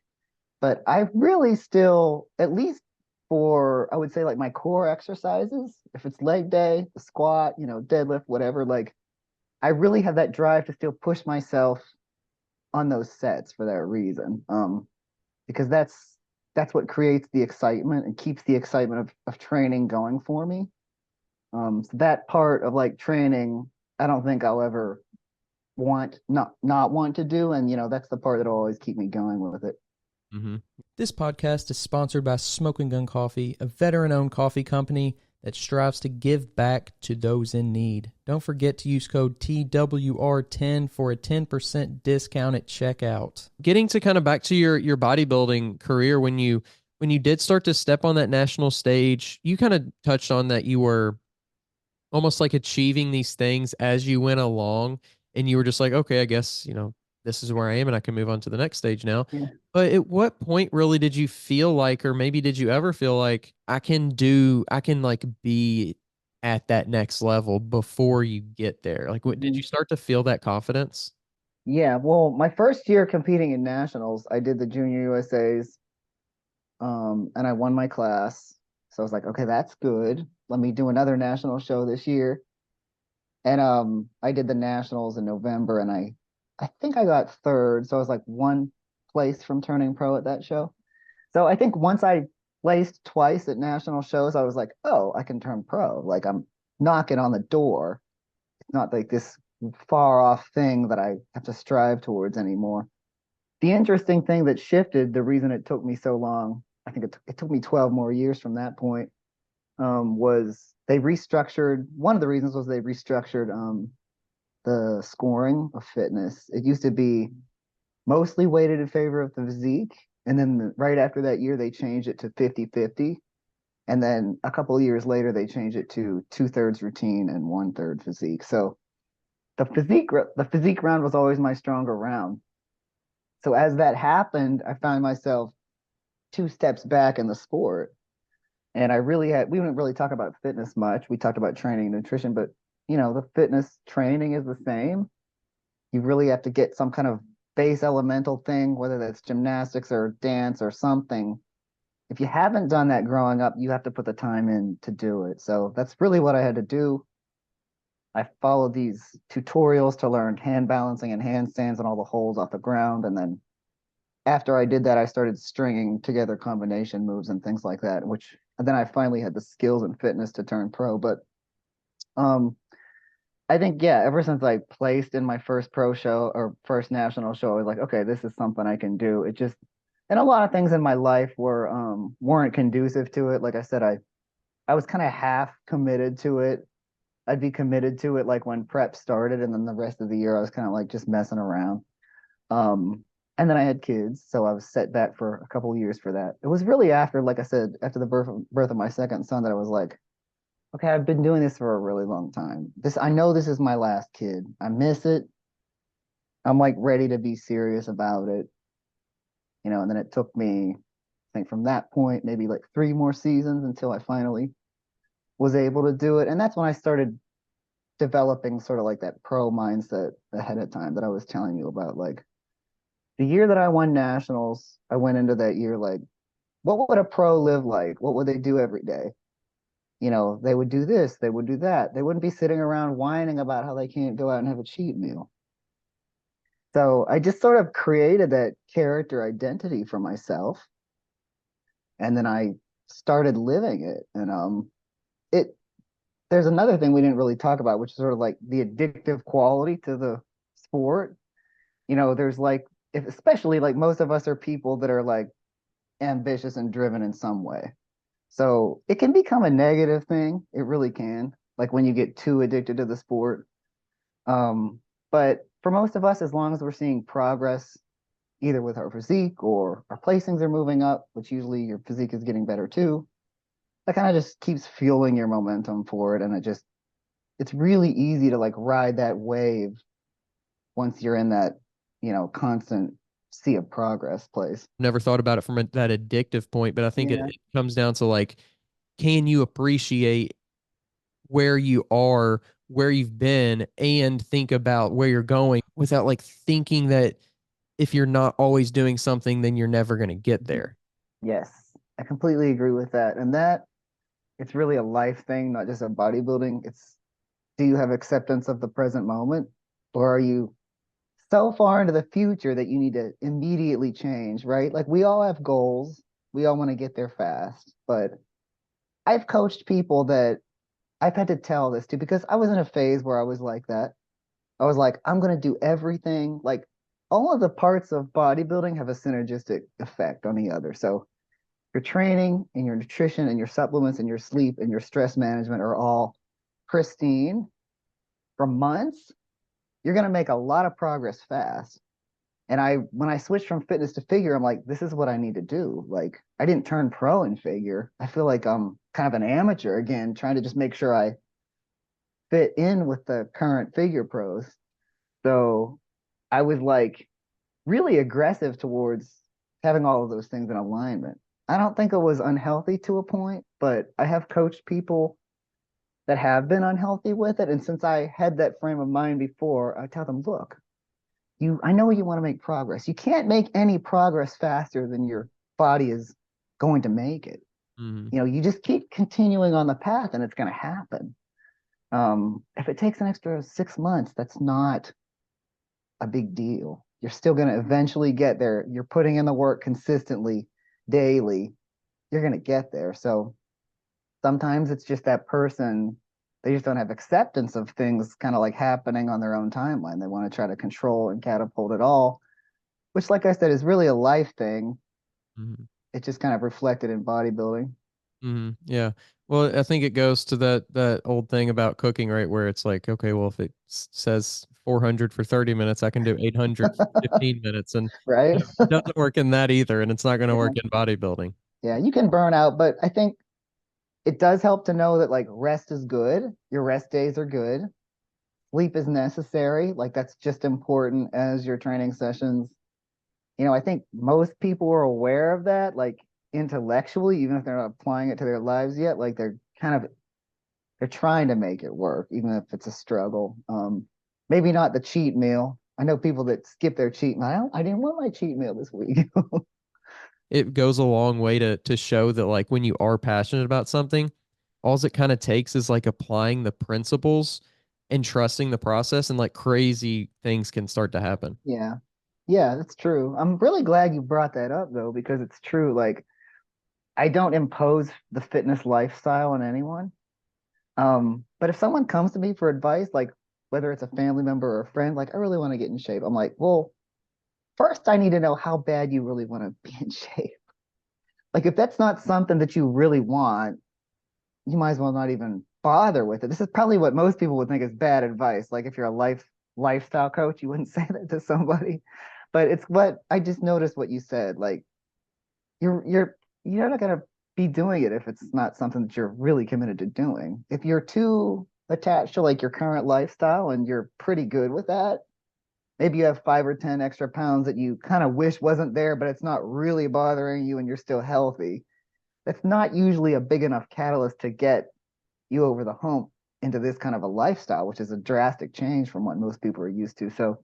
but I really still, at least for, I would say like my core exercises, if it's leg day, the squat, deadlift, whatever, like I really have that drive to still push myself on those sets for that reason. Because that's what creates the excitement and keeps the excitement of training going for me. So that part of like training, I don't think I'll ever not want to do. And that's the part that'll always keep me going with it. Hmm. This podcast is sponsored by Smoking Gun Coffee, a veteran-owned coffee company that strives to give back to those in need. Don't forget to use code TWR10 for a 10% discount at checkout. Getting to kind of back to your bodybuilding career, when you did start to step on that national stage, you kind of touched on that you were almost like achieving these things as you went along, and you were just like, okay, I guess this is where I am and I can move on to the next stage now. Yeah. But at what point really did you feel like, or maybe did you ever feel like I can like be at that next level before you get there? Like, what did Mhm. you start to feel that confidence? Yeah, well, my first year competing in nationals, I did the junior USA's, and I won my class. So I was like, okay, that's good. Let me do another national show this year. And I did the nationals in November, and I think I got third. So I was like one place from turning pro at that show. So I think once I placed twice at national shows, I was like, oh, I can turn pro. Like I'm knocking on the door. It's not like this far off thing that I have to strive towards anymore. The interesting thing that shifted, the reason it took me so long, I think it took me 12 more years from that point, was they restructured. One of the reasons was they restructured the scoring of fitness. It used to be mostly weighted in favor of the physique. And then right after that year, they changed it to 50-50. And then a couple of years later, they changed it to two-thirds routine and one-third physique. So the physique round was always my stronger round. So as that happened, I found myself two steps back in the sport. And we didn't really talk about fitness much. We talked about training and nutrition, but the fitness training is the same. You really have to get some kind of base elemental thing, whether that's gymnastics or dance or something. If you haven't done that growing up, you have to put the time in to do it. So that's really what I had to do. I followed these tutorials to learn hand balancing and handstands and all the holds off the ground. And then after I did that, I started stringing together combination moves and things like that, which and then I finally had the skills and fitness to turn pro. But um, I think, yeah, ever since I placed in my first pro show or first national show, I was like, okay, this is something I can do. It just, and a lot of things in my life weren't conducive to it. Like I said, I was kind of half committed to it. I'd be committed to it like when prep started, and then the rest of the year I was kind of like just messing around. Um, and then I had kids, so I was set back for a couple of years for that. It was really after, like I said, after the birth of my second son that I was like, okay, I've been doing this for a really long time. I know this is my last kid. I miss it. I'm like ready to be serious about it, and then it took me, I think from that point, maybe like 3 more seasons until I finally was able to do it. And that's when I started developing sort of like that pro mindset ahead of time that I was telling you about. Like the year that I won nationals, I went into that year like, what would a pro live like? What would they do every day? They would do this, they would do that. They wouldn't be sitting around whining about how they can't go out and have a cheat meal. So I just sort of created that character identity for myself. And then I started living it. And it there's another thing we didn't really talk about, which is sort of like the addictive quality to the sport. There's like, if especially like most of us are people that are like ambitious and driven in some way. So it can become a negative thing. It really can. Like when you get too addicted to the sport. But for most of us, as long as we're seeing progress, either with our physique or our placings are moving up, which usually your physique is getting better too, that kind of just keeps fueling your momentum for it. And it's really easy to like ride that wave once you're in that, constant sea of progress place. Never thought about it from that addictive point, but I think Yeah. it comes down to like, can you appreciate where you are, where you've been, and think about where you're going without like thinking that if you're not always doing something, then you're never going to get there. Yes, I completely agree with that. And that it's really a life thing, not just a bodybuilding. It's, do you have acceptance of the present moment, or are you so far into the future that you need to immediately change, right? Like we all have goals. We all want to get there fast, but I've coached people that I've had to tell this to because I was in a phase where I was like that. I was like, I'm going to do everything. Like all of the parts of bodybuilding have a synergistic effect on the other. So your training and your nutrition and your supplements and your sleep and your stress management are all pristine for months, you're going to make a lot of progress fast. And when I switched from fitness to figure, I'm like, this is what I need to do. Like, I didn't turn pro in figure. I feel like I'm kind of an amateur again, trying to just make sure I fit in with the current figure pros. So I was like really aggressive towards having all of those things in alignment. I don't think it was unhealthy to a point, but I have coached people that have been unhealthy with it. And since I had that frame of mind before, I tell them, look, I know you want to make progress. You can't make any progress faster than your body is going to make it. Mm-hmm. You just keep continuing on the path and it's going to happen. If it takes an extra 6 months, that's not a big deal. You're still going to eventually get there. You're putting in the work consistently, daily. You're going to get there. So sometimes it's just that person, they just don't have acceptance of things kind of like happening on their own timeline. They want to try to control and catapult it all, which, like I said, is really a life thing. Mm-hmm. It's just kind of reflected in bodybuilding. Mm-hmm. Yeah. Well, I think it goes to that old thing about cooking, right? Where it's like, okay, well, if it says 400 for 30 minutes, I can do 800 for 15 minutes, and Right? it doesn't work in that either, and it's not going to Yeah. work in bodybuilding. Yeah, you can burn out, but I think it does help to know that like rest is good. Your rest days are good. Sleep is necessary. Like that's just important as your training sessions. I think most people are aware of that, like intellectually, even if they're not applying it to their lives yet. Like they're trying to make it work, even if it's a struggle. Maybe not the cheat meal. I know people that skip their cheat meal. I didn't want my cheat meal this week. It goes a long way to show that like when you are passionate about something, all it kind of takes is like applying the principles and trusting the process, and like crazy things can start to happen. Yeah. Yeah, that's true. I'm really glad you brought that up though, because it's true. Like I don't impose the fitness lifestyle on anyone. But if someone comes to me for advice, like whether it's a family member or a friend, like, I really want to get in shape. I'm like, well, first I need to know how bad you really want to be in shape. Like, if that's not something that you really want, you might as well not even bother with it. This is probably what most people would think is bad advice. Like, if you're a lifestyle coach, you wouldn't say that to somebody. But it's what I just noticed what you said. Like, you're not gonna be doing it if it's not something that you're really committed to doing. If you're too attached to like your current lifestyle and you're pretty good with that, maybe you have 5 or 10 extra pounds that you kind of wish wasn't there, but it's not really bothering you and you're still healthy. That's not usually a big enough catalyst to get you over the hump into this kind of a lifestyle, which is a drastic change from what most people are used to. So,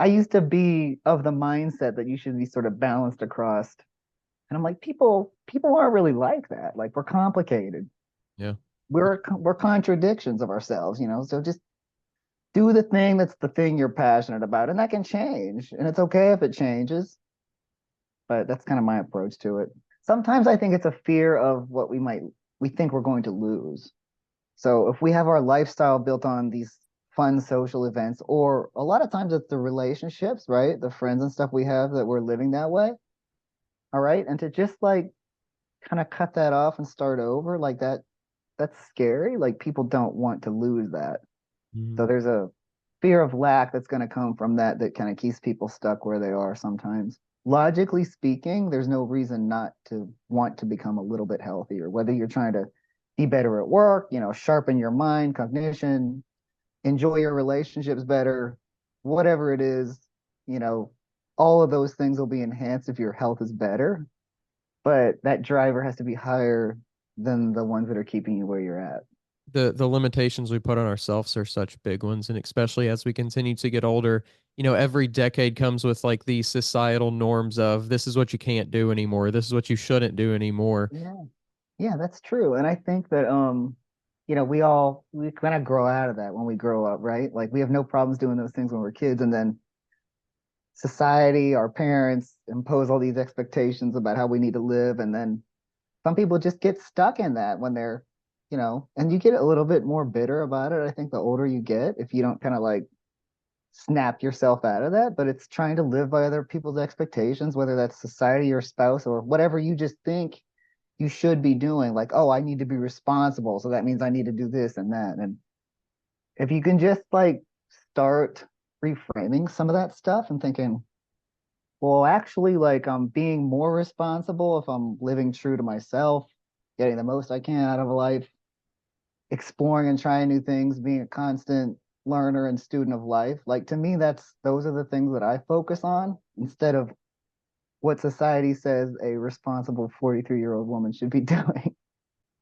I used to be of the mindset that you should be sort of balanced across. And I'm like, people aren't really like that. Like, we're complicated. Yeah. We're contradictions of ourselves, you know. So just do the thing that's the thing you're passionate about, and that can change. And it's okay if it changes. But that's kind of my approach to it. Sometimes I think it's a fear of what we think we're going to lose. So if we have our lifestyle built on these fun social events, or a lot of times it's the relationships, right? The friends and stuff we have that we're living that way. All right. And to just like kind of cut that off and start over like that, that's scary. Like, people don't want to lose that. Mhm. So there's a fear of lack that's going to come from that kind of keeps people stuck where they are sometimes. Logically speaking, there's no reason not to want to become a little bit healthier, whether you're trying to be better at work, you know, sharpen your mind, cognition, enjoy your relationships better, whatever it is, you know, all of those things will be enhanced if your health is better. But that driver has to be higher than the ones that are keeping you where you're at. The limitations we put on ourselves are such big ones, and especially as we continue to get older, you know, every decade comes with like these societal norms of this is what you can't do anymore, this is what you shouldn't do anymore. Yeah. Yeah, that's true. And I think that you know, we kind of grow out of that when we grow up, right? Like, we have no problems doing those things when we're kids, and then society, our parents impose all these expectations about how we need to live, and then some people just get stuck in that when they're, you know, and you get a little bit more bitter about it. I think the older you get, if you don't kind of like snap yourself out of that, but it's trying to live by other people's expectations, whether that's society or spouse or whatever you just think you should be doing. Like, oh, I need to be responsible, so that means I need to do this and that. And if you can just like start reframing some of that stuff and thinking, well, actually, like, I'm being more responsible if I'm living true to myself, getting the most I can out of life, exploring and trying new things, being a constant learner and student of life. Like, to me, those are the things that I focus on instead of what society says a responsible 43-year-old woman should be doing.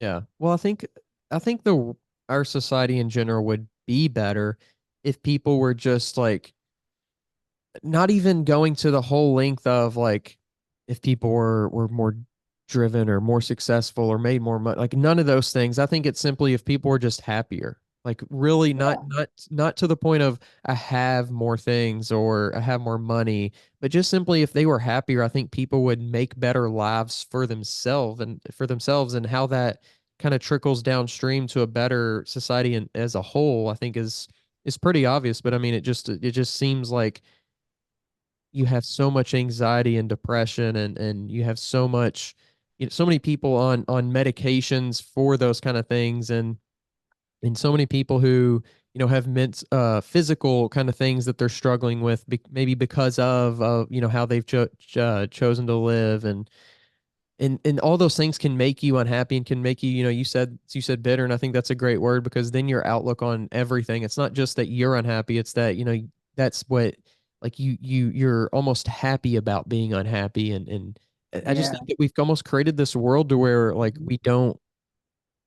Yeah. Well, I think the our society in general would be better if people were just like not even going to the whole length of like if people were more driven or more successful or made more money, like none of those things. I think it's simply if people were just happier, like really Yeah. not to the point of I have more things or I have more money, but just simply if they were happier, I think people would make better lives for themselves and how that kind of trickles downstream to a better society and as a whole, I think is pretty obvious. But I mean, it just seems like you have so much anxiety and depression and you have so much so many people on medications for those kind of things and so many people who have physical kind of things that they're struggling with maybe because of how they've chosen to live and all those things can make you unhappy and can make you you said bitter, and I think that's a great word because then your outlook on everything, it's not just that you're unhappy, it's that that's what like you're almost happy about being unhappy and I just Yeah. think that we've almost created this world to where like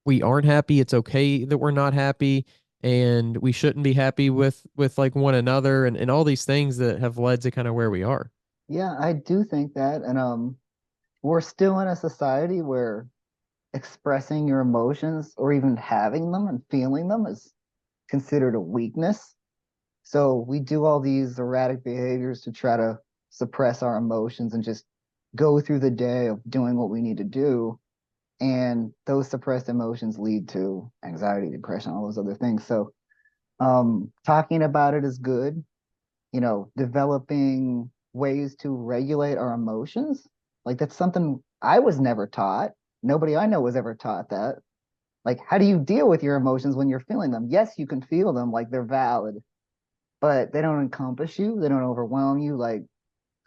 we aren't happy, it's okay that we're not happy, and we shouldn't be happy with like one another and all these things that have led to kind of where we are. Yeah, I do think that. And we're still in a society where expressing your emotions or even having them and feeling them is considered a weakness. So we do all these erratic behaviors to try to suppress our emotions and just go through the day of doing what we need to do. And those suppressed emotions lead to anxiety, depression, all those other things. So Talking about it is good. Developing ways to regulate our emotions. Like that's something I was never taught. Nobody I know was ever taught that. Like, how do you deal with your emotions when you're feeling them? Yes, you can feel them, like they're valid, but they don't encompass you. They don't overwhelm you. Like,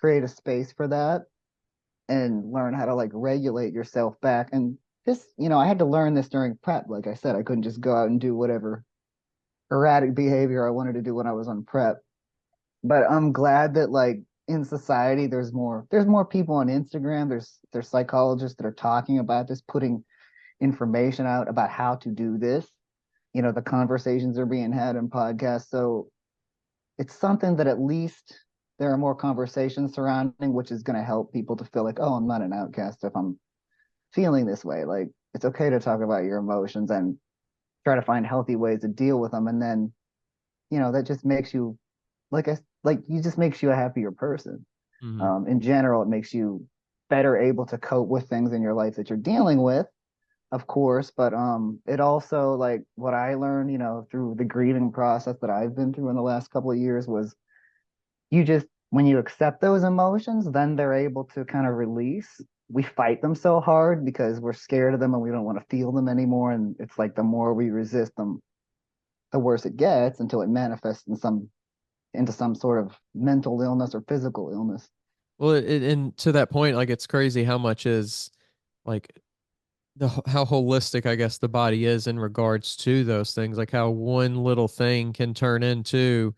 create a space for that and learn how to like regulate yourself back. And just, I had to learn this during prep. Like I said, I couldn't just go out and do whatever erratic behavior I wanted to do when I was on prep. But I'm glad that like in society there's more people on Instagram. There's psychologists that are talking about this, putting information out about how to do this. The conversations are being had in podcasts. So it's something that at least there are more conversations surrounding, which is going to help people to feel like, oh, I'm not an outcast if I'm feeling this way. Like it's okay to talk about your emotions and try to find healthy ways to deal with them. And then, that just makes you you just makes you a happier person. Hmm. In general, it makes you better able to cope with things in your life that you're dealing with, of course, but it also like what I learned, through the grieving process that I've been through in the last couple of years was you just when you accept those emotions, then they're able to kind of release. We fight them so hard because we're scared of them and we don't want to feel them anymore. And it's like the more we resist them, the worse it gets until it manifests into some sort of mental illness or physical illness. Well, and to that point, like it's crazy how much is like how holistic I guess the body is in regards to those things, like how one little thing can turn into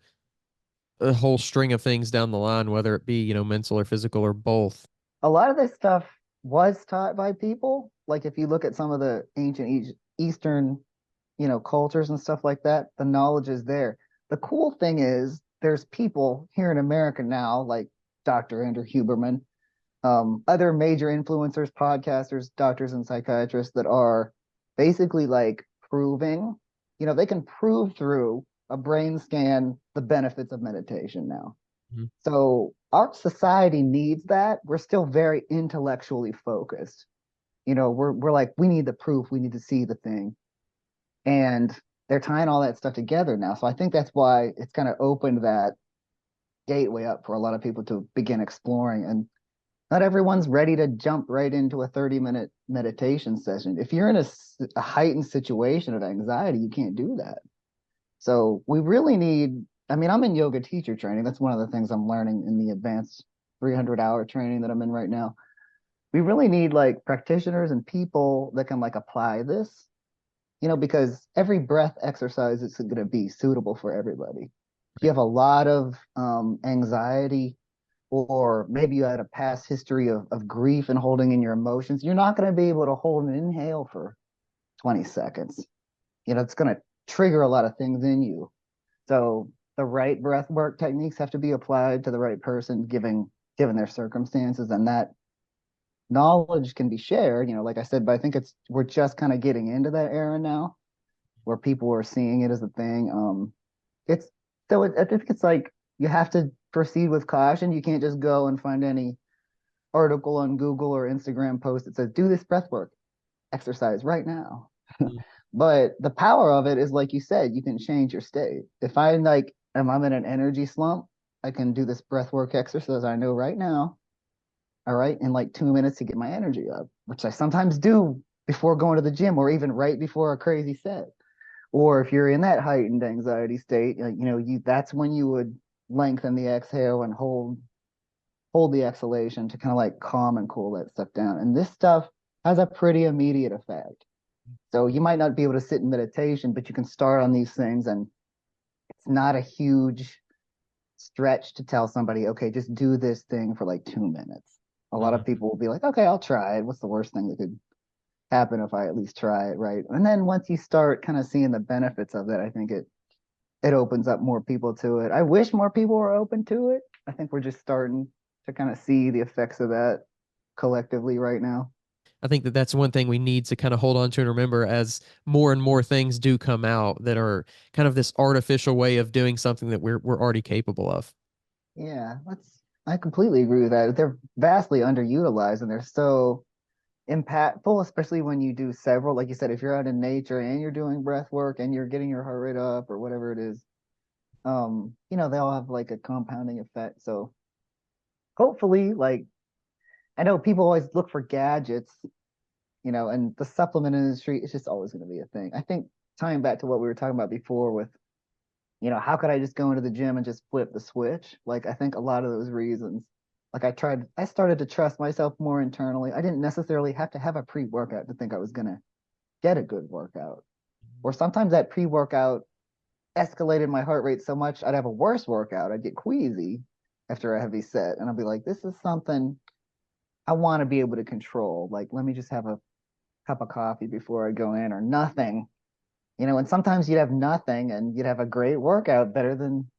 a whole string of things down the line, whether it be, mental or physical or both. A lot of this stuff was taught by people. Like if you look at some of the ancient Eastern, cultures and stuff like that, the knowledge is there. The cool thing is there's people here in America now, like Dr. Andrew Huberman, other major influencers, podcasters, doctors, and psychiatrists that are basically like proving, they can prove through a brain scan the benefits of meditation now. Mhm. So our society needs that. We're still very intellectually focused. We're like, we need the proof, we need to see the thing. And they're tying all that stuff together now. So I think that's why it's kind of opened that gateway up for a lot of people to begin exploring. And not everyone's ready to jump right into a 30-minute meditation session. If you're in a heightened situation of anxiety, you can't do that. So we really need, I mean, I'm in yoga teacher training. That's one of the things I'm learning in the advanced 300-hour training that I'm in right now. We really need like practitioners and people that can like apply this, because every breath exercise is going to be suitable for everybody. If you have a lot of anxiety, or maybe you had a past history of grief and holding in your emotions, you're not going to be able to hold an inhale for 20 seconds. It's going to trigger a lot of things in you. So the right breath work techniques have to be applied to the right person, given their circumstances, and that knowledge can be shared. Like I said, but I think we're just kind of getting into that era now, where people are seeing it as a thing. It's I think it's like you have to proceed with caution. You can't just go and find any article on Google or Instagram post that says do this breath work exercise right now. Mhm. But the power of it is like you said, you can change your state. If I'm in an energy slump, I can do this breath work exercise I know right now. All right, in like 2 minutes to get my energy up, which I sometimes do before going to the gym or even right before a crazy set. Or if you're in that heightened anxiety state, that's when you would lengthen the exhale and hold the exhalation to kind of like calm and cool that stuff down. And this stuff has a pretty immediate effect. So you might not be able to sit in meditation, but you can start on these things, and it's not a huge stretch to tell somebody, okay, just do this thing for like 2 minutes. A lot of Mhm. people will be like, okay, I'll try it. What's the worst thing that could happen if I at least try it, right? And then once you start kind of seeing the benefits of it, I think it opens up more people to it. I wish more people were open to it. I think we're just starting to kind of see the effects of that collectively right now. I think that that's one thing we need to kind of hold on to and remember as more and more things do come out that are kind of this artificial way of doing something that we're already capable of. Yeah, I completely agree with that. They're vastly underutilized and they're so impactful, especially when you do several. Like you said, if you're out in nature and you're doing breath work and you're getting your heart rate up or whatever it is, they all have like a compounding effect. So hopefully, like, I know people always look for gadgets, and the supplement industry is just always going to be a thing. I think tying back to what we were talking about before with, how could I just go into the gym and just flip the switch? Like, I think a lot of those reasons, like I started to trust myself more internally. I didn't necessarily have to have a pre-workout to think I was going to get a good workout. Or sometimes that pre-workout escalated my heart rate so much, I'd have a worse workout. I'd get queasy after a heavy set. And I'd be like, this is something I want to be able to control. Like, let me just have a cup of coffee before I go in or nothing. And sometimes you'd have nothing and you'd have a great workout better than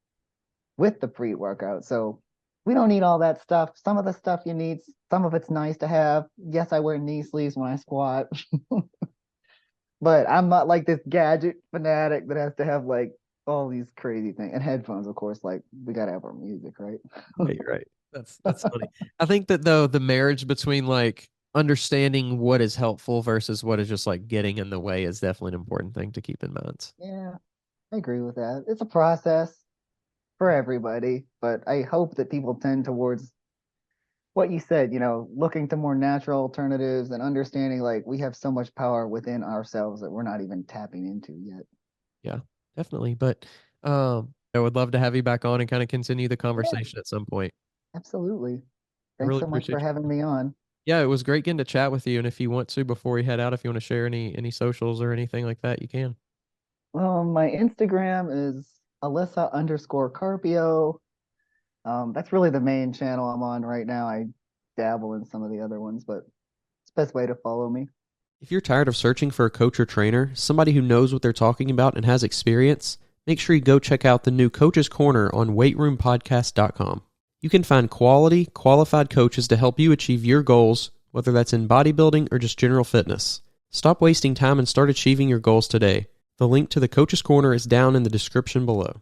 with the pre-workout. So we don't need all that stuff. Some of the stuff you need, some of it's nice to have. Yes, I wear knee sleeves when I squat. But I'm not like this gadget fanatic that has to have like all these crazy things. And headphones, of course, like we gotta have our music, right? Right. That's funny. I think that though the marriage between like understanding what is helpful versus what is just like getting in the way is definitely an important thing to keep in mind. Yeah, I agree with that. It's a process for everybody, but I hope that people tend towards what you said, looking to more natural alternatives and understanding like we have so much power within ourselves that we're not even tapping into yet. Yeah, definitely. But I would love to have you back on and kind of continue the conversation at some point. Absolutely. I Thanks really so much for appreciate you. having me on. Yeah, it was great getting to chat with you. And if you want to, before we head out, if you want to share any socials or anything like that, you can. My Instagram is Alissa_Carpio. That's really the main channel I'm on right now. I dabble in some of the other ones, but it's the best way to follow me. If you're tired of searching for a coach or trainer, somebody who knows what they're talking about and has experience, make sure you go check out the new Coach's Corner on weightroompodcast.com. You can find quality, qualified coaches to help you achieve your goals, whether that's in bodybuilding or just general fitness. Stop wasting time and start achieving your goals today. The link to the Coach's Corner is down in the description below.